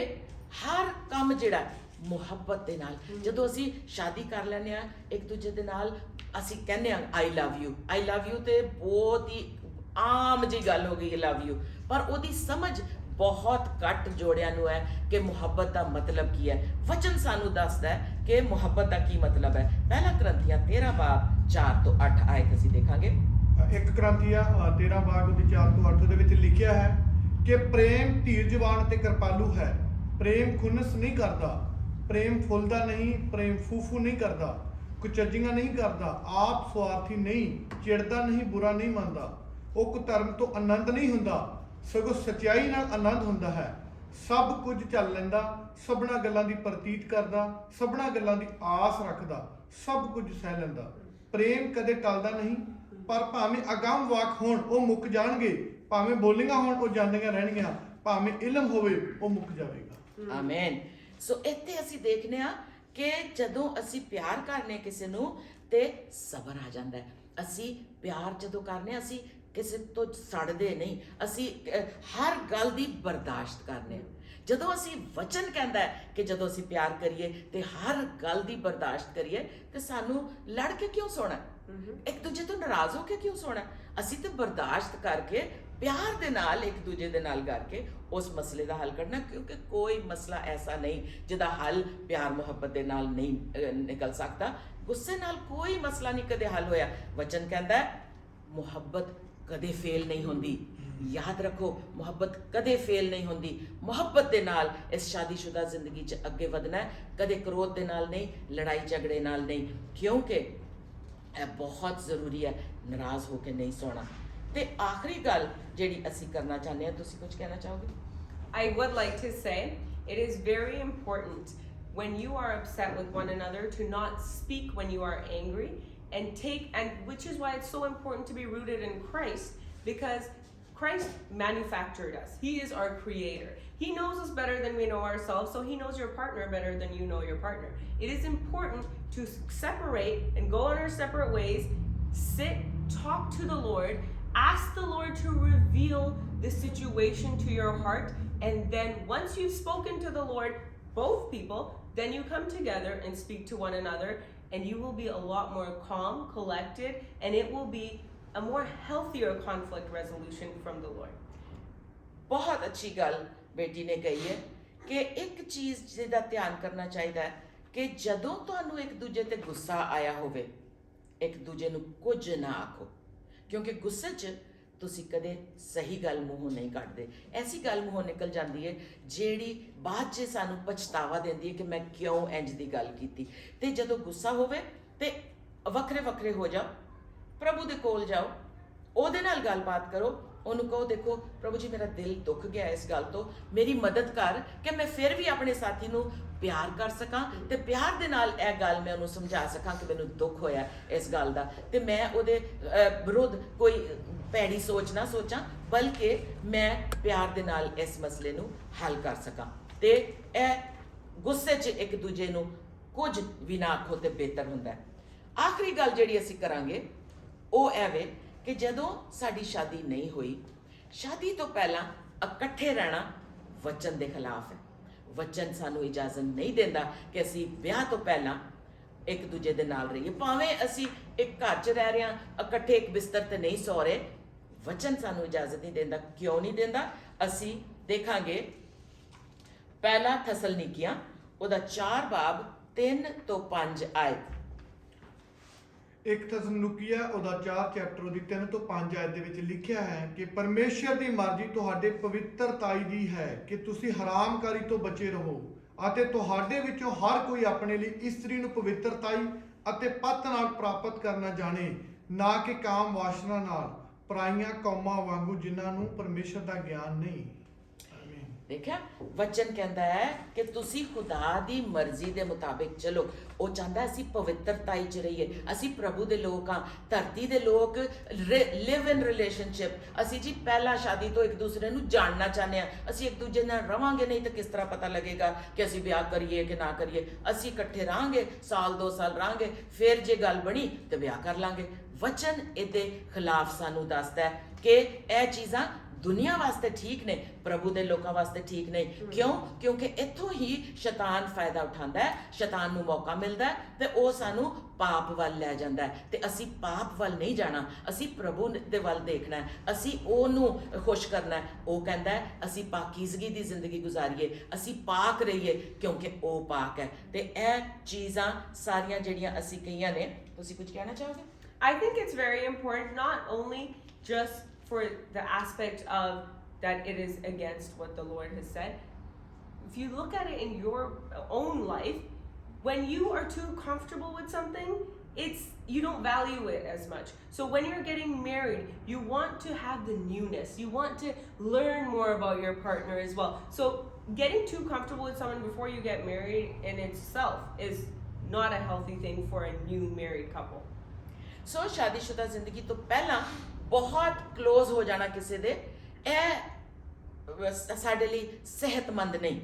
S2: ਹਰ ਕੰਮ ਜਿਹੜਾ ਮੁਹੱਬਤ ਦੇ ਨਾਲ, ਜਦੋਂ ਅਸੀਂ ਸ਼ਾਦੀ ਕਰ ਲੈਂਦੇ ਆ ਇੱਕ ਦੂਜੇ ਦੇ ਨਾਲ, ਅਸੀਂ ਕਹਿੰਦੇ ਆ ਆਈ love you, I love you ਤੇ ਬਹੁਤ ਹੀ ਆਮ ਜੀ ਗੱਲ ਹੋ ਗਈ ਲਵ ਯੂ, ਪਰ ਉਹਦੀ ਸਮਝ ਬਹੁਤ ਘੱਟ ਜੋੜਿਆਂ ਨੂੰ ਹੈ ਕਿ ਮੁਹੱਬਤ ਦਾ ਮਤਲਬ ਕੀ ਹੈ। ਵਚਨ ਸਾਨੂੰ ਦੱਸਦਾ ਹੈ ਕਿ ਮੁਹੱਬਤ ਦਾ ਕੀ ਮਤਲਬ ਹੈ। ਪਹਿਲਾ ਕਰੰਥੀਆਂ 13 ਬਾਬ 4 ਤੋਂ 8 ਆਇਤ ਅਸੀਂ ਦੇਖਾਂਗੇ।
S1: 1 ਕਰੰਥੀਆਂ 13 ਬਾਬ ਉਹਦੀ 4 ਤੋਂ 8 ਦੇ ਵਿੱਚ ਲਿਖਿਆ ਹੈ ਕਿ ਪ੍ਰੇਮ ਧੀਰਜਵਾਨ ਤੇ ਕਿਰਪਾਲੂ ਹੈ, ਪ੍ਰੇਮ ਖੁੰਨਸ ਨਹੀਂ ਕਰਦਾ, ਪ੍ਰੇਮ ਫੁੱਲਦਾ ਨਹੀਂ, ਪ੍ਰੇਮ ਫੂਫੂ ਨਹੀਂ ਕਰਦਾ, ਕੁਚੱਜੀਆਂ ਨਹੀਂ ਕਰਦਾ, ਆਪ ਸਵਾਰਥੀ ਨਹੀਂ, ਚਿੜਦਾ ਨਹੀਂ, ਬੁਰਾ ਨਹੀਂ ਮੰਨਦਾ, ਉਹ ਕੁਧਰਮ ਤੋਂ ਆਨੰਦ ਨਹੀਂ ਹੁੰਦਾ, ਸਗੋਂ ਸਚਾਈ ਨਾਲ ਆਨੰਦ ਹੁੰਦਾ ਹੈ, ਸਭ ਕੁਝ ਝੱਲ ਲੈਂਦਾ, ਸਭਨਾ ਗੱਲਾਂ ਦੀ ਪ੍ਰਤੀਤ ਕਰਦਾ, ਸਭਨਾ ਗੱਲਾਂ ਦੀ ਆਸ ਰੱਖਦਾ, ਸਭ ਕੁਝ ਸਹਿ ਲੈਂਦਾ। ਪ੍ਰੇਮ ਕਦੇ ਟਲਦਾ ਨਹੀਂ, ਪਰ ਭਾਵੇਂ ਅਗੰਮ ਵਾਕ ਹੋਣ ਉਹ ਮੁੱਕ ਜਾਣਗੇ, ਭਾਵੇਂ ਬੋਲੀਆਂ ਹੋਣ ਉਹ ਜਾਂਦੀਆਂ ਰਹਿਣਗੀਆਂ, ਭਾਵੇਂ ਇਲਮ ਹੋਵੇ ਉਹ ਮੁੱਕ ਜਾਵੇਗਾ।
S2: ਆਮੇਨ। ਸੋ ਇੱਥੇ ਅਸੀਂ ਦੇਖਨੇ ਆ ਕਿ ਜਦੋਂ ਅਸੀਂ ਪਿਆਰ ਕਰਨੇ ਕਿਸੇ ਨੂੰ ਤੇ ਸਬਰ ਆ ਜਾਂਦਾ ਹੈ। ਅਸੀਂ ਪਿਆਰ ਜਦੋਂ ਕਰਨੇ ਅਸੀਂ ਕਿਸੇ ਤੋਂ ਸੜਦੇ ਨਹੀਂ, ਅਸੀਂ ਹਰ ਗੱਲ ਦੀ ਬਰਦਾਸ਼ਤ ਕਰਨੇ ਆ। ਜਦੋਂ ਅਸੀਂ ਵਚਨ ਕਹਿੰਦਾ ਹੈ ਕਿ ਜਦੋਂ ਅਸੀਂ ਪਿਆਰ ਕਰੀਏ ਤੇ ਹਰ ਗੱਲ ਦੀ ਬਰਦਾਸ਼ਤ ਕਰੀਏ, ਤੇ ਸਾਨੂੰ ਲੜ ਕੇ ਕਿਉਂ ਸੋਣਾ, ਇੱਕ ਦੂਜੇ ਤੋਂ ਨਾਰਾਜ਼ ਹੋ ਕੇ ਕਿਉਂ ਸੋਣਾ? ਅਸੀਂ ਤੇ ਬਰਦਾਸ਼ਤ ਕਰਕੇ ਪਿਆਰ ਦੇ ਨਾਲ ਇੱਕ ਦੂਜੇ ਦੇ ਨਾਲ ਕਰਕੇ ਉਸ ਮਸਲੇ ਦਾ ਹੱਲ ਕੱਢਣਾ, ਕਿਉਂਕਿ ਕੋਈ ਮਸਲਾ ਐਸਾ ਨਹੀਂ ਜਿਹਦਾ ਹੱਲ ਪਿਆਰ ਮੁਹੱਬਤ ਦੇ ਨਾਲ ਨਹੀਂ ਨਿਕਲ ਸਕਦਾ। ਗੁੱਸੇ ਨਾਲ ਕੋਈ ਮਸਲਾ ਨਹੀਂ ਕਦੇ ਹੱਲ ਹੋਇਆ। ਵਚਨ ਕਹਿੰਦਾ ਹੈ ਮੁਹੱਬਤ ਕਦੇ ਫੇਲ ਨਹੀਂ ਹੁੰਦੀ। ਯਾਦ ਰੱਖੋ, ਮੁਹੱਬਤ ਕਦੇ ਫੇਲ ਨਹੀਂ ਹੁੰਦੀ। ਮੁਹੱਬਤ ਦੇ ਨਾਲ ਇਸ ਸ਼ਾਦੀशुदा ਜ਼ਿੰਦਗੀ 'ਚ ਅੱਗੇ ਵਧਣਾ ਹੈ, ਕਦੇ ਕ੍ਰੋਧ ਦੇ ਨਾਲ ਨਹੀਂ, ਲੜਾਈ ਝਗੜੇ ਨਾਲ ਨਹੀਂ, ਕਿਉਂਕਿ ਇਹ ਬਹੁਤ ਜ਼ਰੂਰੀ ਹੈ, ਨਾਰਾਜ਼ ਹੋ ਕੇ ਨਹੀਂ ਸੋਣਾ। ਤੇ ਆਖਰੀ ਗੱਲ ਜਿਹੜੀ ਅਸੀਂ ਕਰਨਾ ਚਾਹੁੰਦੇ ਹਾਂ, ਤੁਸੀਂ ਕੁਝ ਕਹਿਣਾ ਚਾਹੋਗੇ?
S3: I would like to say it is very important when you are upset with one another to not speak when you are angry and which is why it's so important to be rooted in Christ, because Christ manufactured us. He is our creator. He knows us better than we know ourselves, so he knows your partner better than you know your partner. It is important to separate and go on our separate ways, sit, talk to the Lord, ask the Lord to reveal the situation to your heart, and then once you've spoken to the Lord, both people, then you come together and speak to one another, and you will be a lot more calm, collected, and it will be a more healthier conflict resolution from the Lord.
S2: ਬਹੁਤ ਅੱਛੀ ਗੱਲ ਬੇਟੀ ਨੇ ਕਹੀ ਹੈ ਕਿ ਇੱਕ ਚੀਜ਼ ਜਿਹਦਾ ਧਿਆਨ ਕਰਨਾ ਚਾਹੀਦਾ ਹੈ ਕਿ ਜਦੋਂ ਤੁਹਾਨੂੰ ਇੱਕ ਦੂਜੇ ਤੇ ਗੁੱਸਾ ਆਇਆ ਹੋਵੇ, ਇੱਕ ਦੂਜੇ ਨੂੰ ਕੁਝ ਨਾ ਆਖੋ, ਕਿਉਂਕਿ ਗੁੱਸੇ 'ਚ ਤੁਸੀਂ ਕਦੇ ਸਹੀ ਗੱਲ ਮੂੰਹੋਂ ਨਹੀਂ ਕੱਢਦੇ। ਐਸੀ ਗੱਲ ਮੂੰਹੋਂ ਨਿਕਲ ਜਾਂਦੀ ਹੈ ਜਿਹੜੀ ਬਾਅਦ 'ਚ ਸਾਨੂੰ ਪਛਤਾਵਾ ਦਿੰਦੀ ਹੈ ਕਿ ਮੈਂ ਕਿਉਂ ਇੰਜ ਦੀ ਗੱਲ ਕੀਤੀ। ਤੇ ਜਦੋਂ ਗੁੱਸਾ ਹੋਵੇ ਤੇ ਵੱਖਰੇ ਵੱਖਰੇ ਹੋ ਜਾਓ, ਪ੍ਰਭੂ ਦੇ ਕੋਲ ਜਾਓ, ਉਹਦੇ ਨਾਲ ਗੱਲਬਾਤ ਕਰੋ, ਉਹਨੂੰ ਕਹੋ ਦੇਖੋ ਪ੍ਰਭੂ ਜੀ ਮੇਰਾ ਦਿਲ ਦੁੱਖ ਗਿਆ ਇਸ ਗੱਲ ਤੋਂ, ਮੇਰੀ ਮਦਦ ਕਰ ਕਿ ਮੈਂ ਫਿਰ ਵੀ ਆਪਣੇ ਸਾਥੀ ਨੂੰ ਪਿਆਰ ਕਰ ਸਕਾਂ ਤੇ ਪਿਆਰ ਦੇ ਨਾਲ ਇਹ ਗੱਲ ਮੈਂ ਉਹਨੂੰ ਸਮਝਾ ਸਕਾਂ ਕਿ ਮੈਨੂੰ ਦੁੱਖ ਹੋਇਆ ਇਸ ਗੱਲ ਦਾ, ਤੇ ਮੈਂ ਉਹਦੇ ਵਿਰੁੱਧ ਕੋਈ ਭੈੜੀ ਸੋਚ ਨਾ ਸੋਚਾਂ, ਬਲਕਿ ਮੈਂ ਪਿਆਰ ਦੇ ਨਾਲ ਇਸ ਮਸਲੇ ਨੂੰ ਹੱਲ ਕਰ ਸਕਾਂ। ਤੇ ਇਹ ਗੁੱਸੇ 'ਚ ਇੱਕ ਦੂਜੇ ਨੂੰ ਕੁਝ ਵੀ ਨਾ ਆਖੋ ਤੇ ਬਿਹਤਰ ਹੁੰਦਾ ਹੈ। ਆਖਰੀ ਗੱਲ ਜਿਹੜੀ ਅਸੀਂ ਕਰਾਂਗੇ ਉਹ ਐਵੇਂ ਕਿ ਜਦੋਂ ਸਾਡੀ ਸ਼ਾਦੀ ਨਹੀਂ ਹੋਈ, ਸ਼ਾਦੀ ਤੋਂ ਪਹਿਲਾਂ ਇਕੱਠੇ ਰਹਿਣਾ ਵਚਨ ਦੇ ਖਿਲਾਫ ਹੈ। ਵਚਨ ਸਾਨੂੰ ਇਜਾਜ਼ਤ ਨਹੀਂ ਦਿੰਦਾ ਕਿ ਅਸੀਂ ਵਿਆਹ ਤੋਂ ਪਹਿਲਾਂ ਇੱਕ ਦੂਜੇ ਦੇ ਨਾਲ ਰਹੀਏ, ਭਾਵੇਂ ਅਸੀਂ ਇੱਕ ਘਰ 'ਚ ਰਹਿ ਰਹੇ ਹਾਂ, ਇਕੱਠੇ ਇੱਕ ਬਿਸਤਰ ਤੇ ਨਹੀਂ ਸੌ ਰਹੇ। ਵਚਨ ਸਾਨੂੰ ਇਜਾਜ਼ਤ ਨਹੀਂ ਦਿੰਦਾ। ਕਿਉਂ ਨਹੀਂ ਦਿੰਦਾ? ਅਸੀਂ ਦੇਖਾਂਗੇ ਪਹਿਲਾ ਥਸਲਨੀਕੀਆਂ ਉਹਦਾ 4 ਬਾਬ 3 ਤੋਂ 5 ਆਇਤ।
S1: ਇੱਕ ਥਸਲਨੀਕੀਆਂ ਉਹਦਾ 4 ਚੈਪਟਰ ਉਹਦੀ 3 ਤੋਂ 5 ਆਇਤ ਦੇ ਵਿੱਚ ਲਿਖਿਆ ਹੈ ਕਿ ਪਰਮੇਸ਼ਰ ਦੀ ਮਰਜ਼ੀ ਤੁਹਾਡੇ ਪਵਿੱਤਰਤਾਈ ਦੀ ਹੈ ਕਿ ਤੁਸੀਂ ਹਰਾਮਕਾਰੀ ਤੋਂ ਬਚੇ ਰਹੋ, ਅਤੇ ਤੁਹਾਡੇ ਵਿੱਚੋਂ ਹਰ ਕੋਈ ਆਪਣੇ ਲਈ ਇਸਤਰੀ ਨੂੰ ਪਵਿੱਤਰਤਾਈ ਅਤੇ ਪੱਤ ਨਾਲ ਪ੍ਰਾਪਤ ਕਰਨਾ ਜਾਣੇ, ਨਾ ਕਿ ਕਾਮ ਵਾਸ਼ਨਾ ਨਾਲ, ਪਰਾਈਆਂ ਕੌਮਾਂ ਵਾਂਗੂ ਜਿਨ੍ਹਾਂ ਨੂੰ ਪਰਮੇਸ਼ਰ ਦਾ ਗਿਆਨ ਨਹੀਂ।
S2: ਦੇਖਿਆ, ਵਚਨ ਕਹਿੰਦਾ ਹੈ ਕਿ ਤੁਸੀਂ ਖੁਦਾ ਦੀ ਮਰਜ਼ੀ ਦੇ ਮੁਤਾਬਿਕ ਚਲੋ। ਉਹ ਚਾਹੁੰਦਾ ਅਸੀਂ ਪਵਿੱਤਰਤਾਈ 'ਚ ਰਹੀਏ। ਅਸੀਂ ਪ੍ਰਭੂ ਦੇ ਲੋਕ ਹਾਂ, ਧਰਤੀ ਦੇ ਲੋਕ, ਲਿਵ ਇਨ ਰਿਲੇਸ਼ਨਸ਼ਿਪ। ਅਸੀਂ ਜੀ ਪਹਿਲਾਂ ਸ਼ਾਦੀ ਤੋਂ ਇੱਕ ਦੂਸਰੇ ਨੂੰ ਜਾਣਨਾ ਚਾਹੁੰਦੇ ਹਾਂ। ਅਸੀਂ ਇੱਕ ਦੂਜੇ ਨਾਲ ਰਵਾਂਗੇ ਨਹੀਂ ਤਾਂ ਕਿਸ ਤਰ੍ਹਾਂ ਪਤਾ ਲੱਗੇਗਾ ਕਿ ਅਸੀਂ ਵਿਆਹ ਕਰੀਏ ਕਿ ਨਾ ਕਰੀਏ। ਅਸੀਂ ਇਕੱਠੇ ਰਹਾਂਗੇ, ਸਾਲ 2 ਸਾਲ ਰਹਾਂਗੇ, ਫਿਰ ਜੇ ਗੱਲ ਬਣੀ ਤੇ ਵਿਆਹ ਕਰ ਲਾਂਗੇ। ਵਚਨ ਇਹਦੇ ਖਿਲਾਫ ਸਾਨੂੰ ਦੱਸਦਾ ਹੈ ਕਿ ਇਹ ਚੀਜ਼ਾਂ ਦੁਨੀਆ ਵਾਸਤੇ ਠੀਕ ਨੇ, ਪ੍ਰਭੂ ਦੇ ਲੋਕਾਂ ਵਾਸਤੇ ਠੀਕ ਨਹੀਂ। ਕਿਉਂ? ਕਿਉਂਕਿ ਇੱਥੋਂ ਹੀ ਸ਼ੈਤਾਨ ਫਾਇਦਾ ਉਠਾਉਂਦਾ ਹੈ, ਸ਼ੈਤਾਨ ਨੂੰ ਮੌਕਾ ਮਿਲਦਾ ਹੈ ਤੇ ਉਹ ਸਾਨੂੰ ਪਾਪ ਵੱਲ ਲੈ ਜਾਂਦਾ ਹੈ। ਤੇ ਅਸੀਂ ਪਾਪ ਵੱਲ ਨਹੀਂ ਜਾਣਾ, ਅਸੀਂ ਪ੍ਰਭੂ ਦੇ ਵੱਲ ਦੇਖਣਾ ਹੈ, ਅਸੀਂ ਉਹਨੂੰ ਖੁਸ਼ ਕਰਨਾ ਹੈ। ਉਹ ਕਹਿੰਦਾ ਹੈ ਅਸੀਂ ਪਾਕੀਜ਼ਗੀ ਦੀ ਜ਼ਿੰਦਗੀ ਗੁਜ਼ਾਰੀਏ, ਅਸੀਂ ਪਾਕ ਰਹੀਏ ਕਿਉਂਕਿ ਉਹ ਪਾਕ ਹੈ। ਤੇ ਇਹ ਚੀਜ਼ਾਂ ਸਾਰੀਆਂ ਜਿਹੜੀਆਂ ਅਸੀਂ ਕਹੀਆਂ ਨੇ, ਤੁਸੀਂ ਕੁਝ ਕਹਿਣਾ ਚਾਹੋਗੇ?
S3: I think it's very important, not only just for the aspect of that it is against what the Lord has said. If you look at it in your own life, when you are too comfortable with something, you don't value it as much. So when you're getting married, you want to have the newness. You want to learn more about your partner as well. So getting too comfortable with someone before you get married in itself is not a healthy thing for a new married couple.
S2: ਸੋ ਸ਼ਾਦੀशुदा ਜ਼ਿੰਦਗੀ ਤੋਂ ਪਹਿਲਾਂ ਬਹੁਤ close ਹੋ ਜਾਣਾ ਕਿਸੇ ਦੇ, ਇਹ ਸਾਡੇ ਲਈ ਸਿਹਤਮੰਦ ਨਹੀਂ।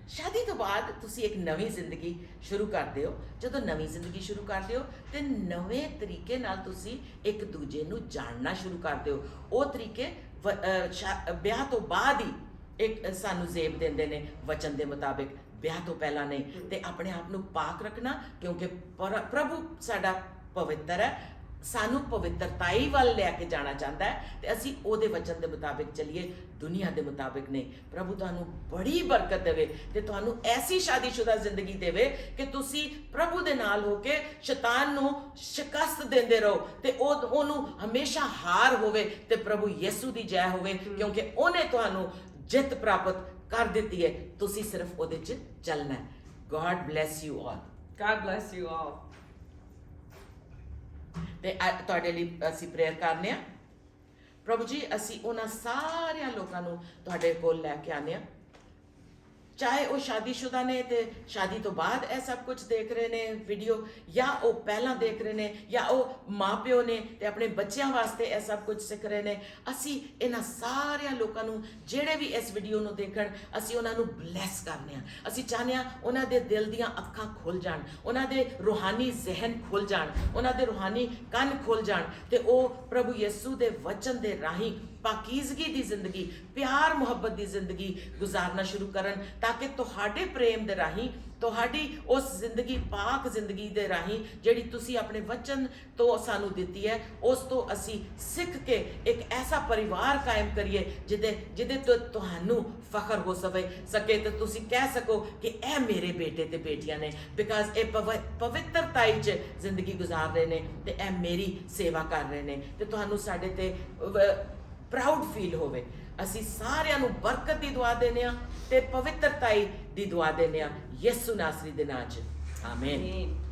S2: ਸ਼ਾਦੀ ਤੋਂ ਬਾਅਦ ਤੁਸੀਂ ਇੱਕ ਨਵੀਂ ਜ਼ਿੰਦਗੀ ਸ਼ੁਰੂ ਕਰਦੇ ਹੋ। ਜਦੋਂ ਨਵੀਂ ਜ਼ਿੰਦਗੀ ਸ਼ੁਰੂ ਕਰਦੇ ਹੋ ਤੇ ਨਵੇਂ ਤਰੀਕੇ ਨਾਲ ਤੁਸੀਂ ਇੱਕ ਦੂਜੇ ਨੂੰ ਜਾਣਨਾ ਸ਼ੁਰੂ ਕਰਦੇ ਹੋ। ਉਹ ਤਰੀਕੇ ਵਿਆਹ ਤੋਂ ਬਾਅਦ ਹੀ ਇੱਕ ਸਾਨੂੰ ਜ਼ੇਬ ਦਿੰਦੇ ਨੇ ਵਚਨ ਦੇ ਮੁਤਾਬਿਕ, ਵਿਆਹ ਤੋਂ ਪਹਿਲਾਂ ਨਹੀਂ। ਤੇ ਆਪਣੇ ਆਪ ਨੂੰ ਪਾਕ ਰੱਖਣਾ, ਕਿਉਂਕਿ ਪ੍ਰਭੂ ਸਾਡਾ ਪਵਿੱਤਰ ਹੈ, ਸਾਨੂੰ ਪਵਿੱਤਰਤਾਈ ਵੱਲ ਲੈ ਕੇ ਜਾਣਾ ਚਾਹੁੰਦਾ ਹੈ ਤੇ ਅਸੀਂ ਉਹਦੇ ਵਚਨ ਦੇ ਮੁਤਾਬਿਕ ਚੱਲੀਏ, ਦੁਨੀਆ ਦੇ ਮੁਤਾਬਿਕ ਨਹੀਂ। ਪ੍ਰਭੂ ਤੁਹਾਨੂੰ ਬੜੀ ਬਰਕਤ ਦੇਵੇ ਤੇ ਤੁਹਾਨੂੰ ਐਸੀ ਸ਼ਾਦੀशुदा ਜ਼ਿੰਦਗੀ ਦੇਵੇ ਕਿ ਤੁਸੀਂ ਪ੍ਰਭੂ ਦੇ ਨਾਲ ਹੋ ਕੇ ਸ਼ੈਤਾਨ ਨੂੰ ਸ਼ਿਕਸਤ ਦਿੰਦੇ ਰਹੋ ਤੇ ਉਹਨੂੰ ਹਮੇਸ਼ਾ ਹਾਰ ਹੋਵੇ ਤੇ ਪ੍ਰਭੂ ਯਿਸੂ ਦੀ ਜੈ ਹੋਵੇ, ਕਿਉਂਕਿ ਉਹਨੇ ਤੁਹਾਨੂੰ ਜਿੱਤ ਪ੍ਰਾਪਤ ਕਰ ਦਿੱਤੀ ਹੈ। ਤੁਸੀਂ ਸਿਰਫ ਉਹਦੇ 'ਚ ਚੱਲਣਾ ਹੈ। God bless you all.
S3: God bless you all.
S2: ਤੇ ਤੁਹਾਡੇ ਲਈ ਅਸੀਂ ਪ੍ਰੇਅਰ ਕਰਨੇ ਆ। ਪ੍ਰਭੂ ਜੀ, ਅਸੀਂ ਉਹਨਾਂ ਸਾਰਿਆਂ ਲੋਕਾਂ ਨੂੰ ਤੁਹਾਡੇ ਕੋਲ ਲੈ ਕੇ ਆਨੇ ਆ, ਚਾਹੇ ਉਹ ਸ਼ਾਦੀशुदा ਨੇ ਤੇ ਸ਼ਾਦੀ ਤੋਂ ਬਾਅਦ ਇਹ ਸਭ ਕੁਝ ਦੇਖ ਰਹੇ ਨੇ ਵੀਡੀਓ, ਜਾਂ ਉਹ ਪਹਿਲਾਂ ਦੇਖ ਰਹੇ ਨੇ, ਜਾਂ ਉਹ ਮਾਪਿਓ ਨੇ ਤੇ ਆਪਣੇ ਬੱਚਿਆਂ ਵਾਸਤੇ ਇਹ ਸਭ ਕੁਝ ਸਿੱਖ ਰਹੇ ਨੇ। ਅਸੀਂ ਇਹਨਾਂ ਸਾਰਿਆਂ ਲੋਕਾਂ ਨੂੰ ਜਿਹੜੇ ਵੀ ਇਸ ਵੀਡੀਓ ਨੂੰ ਦੇਖਣ, ਅਸੀਂ ਉਹਨਾਂ ਨੂੰ ਬਲੈਸ ਕਰਨੇ ਆ। ਅਸੀਂ ਚਾਹੁੰਦੇ ਆ ਉਹਨਾਂ ਦੇ ਦਿਲ ਦੀਆਂ ਅੱਖਾਂ ਖੁੱਲ ਜਾਣ, ਉਹਨਾਂ ਦੇ ਰੂਹਾਨੀ ਜ਼ਿਹਨ ਖੁੱਲ ਜਾਣ, ਉਹਨਾਂ ਦੇ ਰੂਹਾਨੀ ਕੰਨ ਖੁੱਲ ਜਾਣ ਤੇ ਉਹ ਪ੍ਰਭੂ ਯਿਸੂ ਦੇ ਵਚਨ ਦੇ ਰਾਹੀਂ ਪਾਕੀਜ਼ਗੀ ਦੀ ਜ਼ਿੰਦਗੀ, ਪਿਆਰ ਮੁਹੱਬਤ ਦੀ ਜ਼ਿੰਦਗੀ ਗੁਜ਼ਾਰਨਾ ਸ਼ੁਰੂ ਕਰਨ, ਤਾਂ ਕਿ ਤੁਹਾਡੇ ਪ੍ਰੇਮ ਦੇ ਰਾਹੀਂ, ਤੁਹਾਡੀ ਉਸ ਜ਼ਿੰਦਗੀ, ਪਾਕ ਜ਼ਿੰਦਗੀ ਦੇ ਰਾਹੀਂ ਜਿਹੜੀ ਤੁਸੀਂ ਆਪਣੇ ਵਚਨ ਤੋਂ ਸਾਨੂੰ ਦਿੱਤੀ ਹੈ, ਉਸ ਤੋਂ ਅਸੀਂ ਸਿੱਖ ਕੇ ਇੱਕ ਐਸਾ ਪਰਿਵਾਰ ਕਾਇਮ ਕਰੀਏ ਜਿਹਦੇ ਤੋਂ ਤੁਹਾਨੂੰ ਫਖਰ ਹੋ ਸਕੇ ਤੇ ਤੁਸੀਂ ਕਹਿ ਸਕੋ ਕਿ ਇਹ ਮੇਰੇ ਬੇਟੇ ਤੇ ਬੇਟੀਆਂ ਨੇ, ਬਿਕਾਜ਼ ਇਹ ਪਵਿੱਤਰਤਾਈ 'ਚ ਜ਼ਿੰਦਗੀ ਗੁਜ਼ਾਰ ਰਹੇ ਨੇ ਤੇ ਇਹ ਮੇਰੀ ਸੇਵਾ ਕਰ ਰਹੇ ਨੇ ਤੇ ਤੁਹਾਨੂੰ ਸਾਡੇ ਤੇ ਪ੍ਰਾਊਡ ਫੀਲ ਹੋਵੇ। ਅਸੀਂ ਸਾਰਿਆਂ ਨੂੰ ਬਰਕਤ ਦੀ ਦੁਆ ਦਿੰਦੇ ਆ ਤੇ ਪਵਿੱਤਰਤਾਈ ਦੀ ਦੁਆ ਦਿੰਦੇ ਆ ਯਿਸੂ ਨਾਸਰੀ ਦੇ ਨਾਂ 'ਚ। ਆਮੀਨ।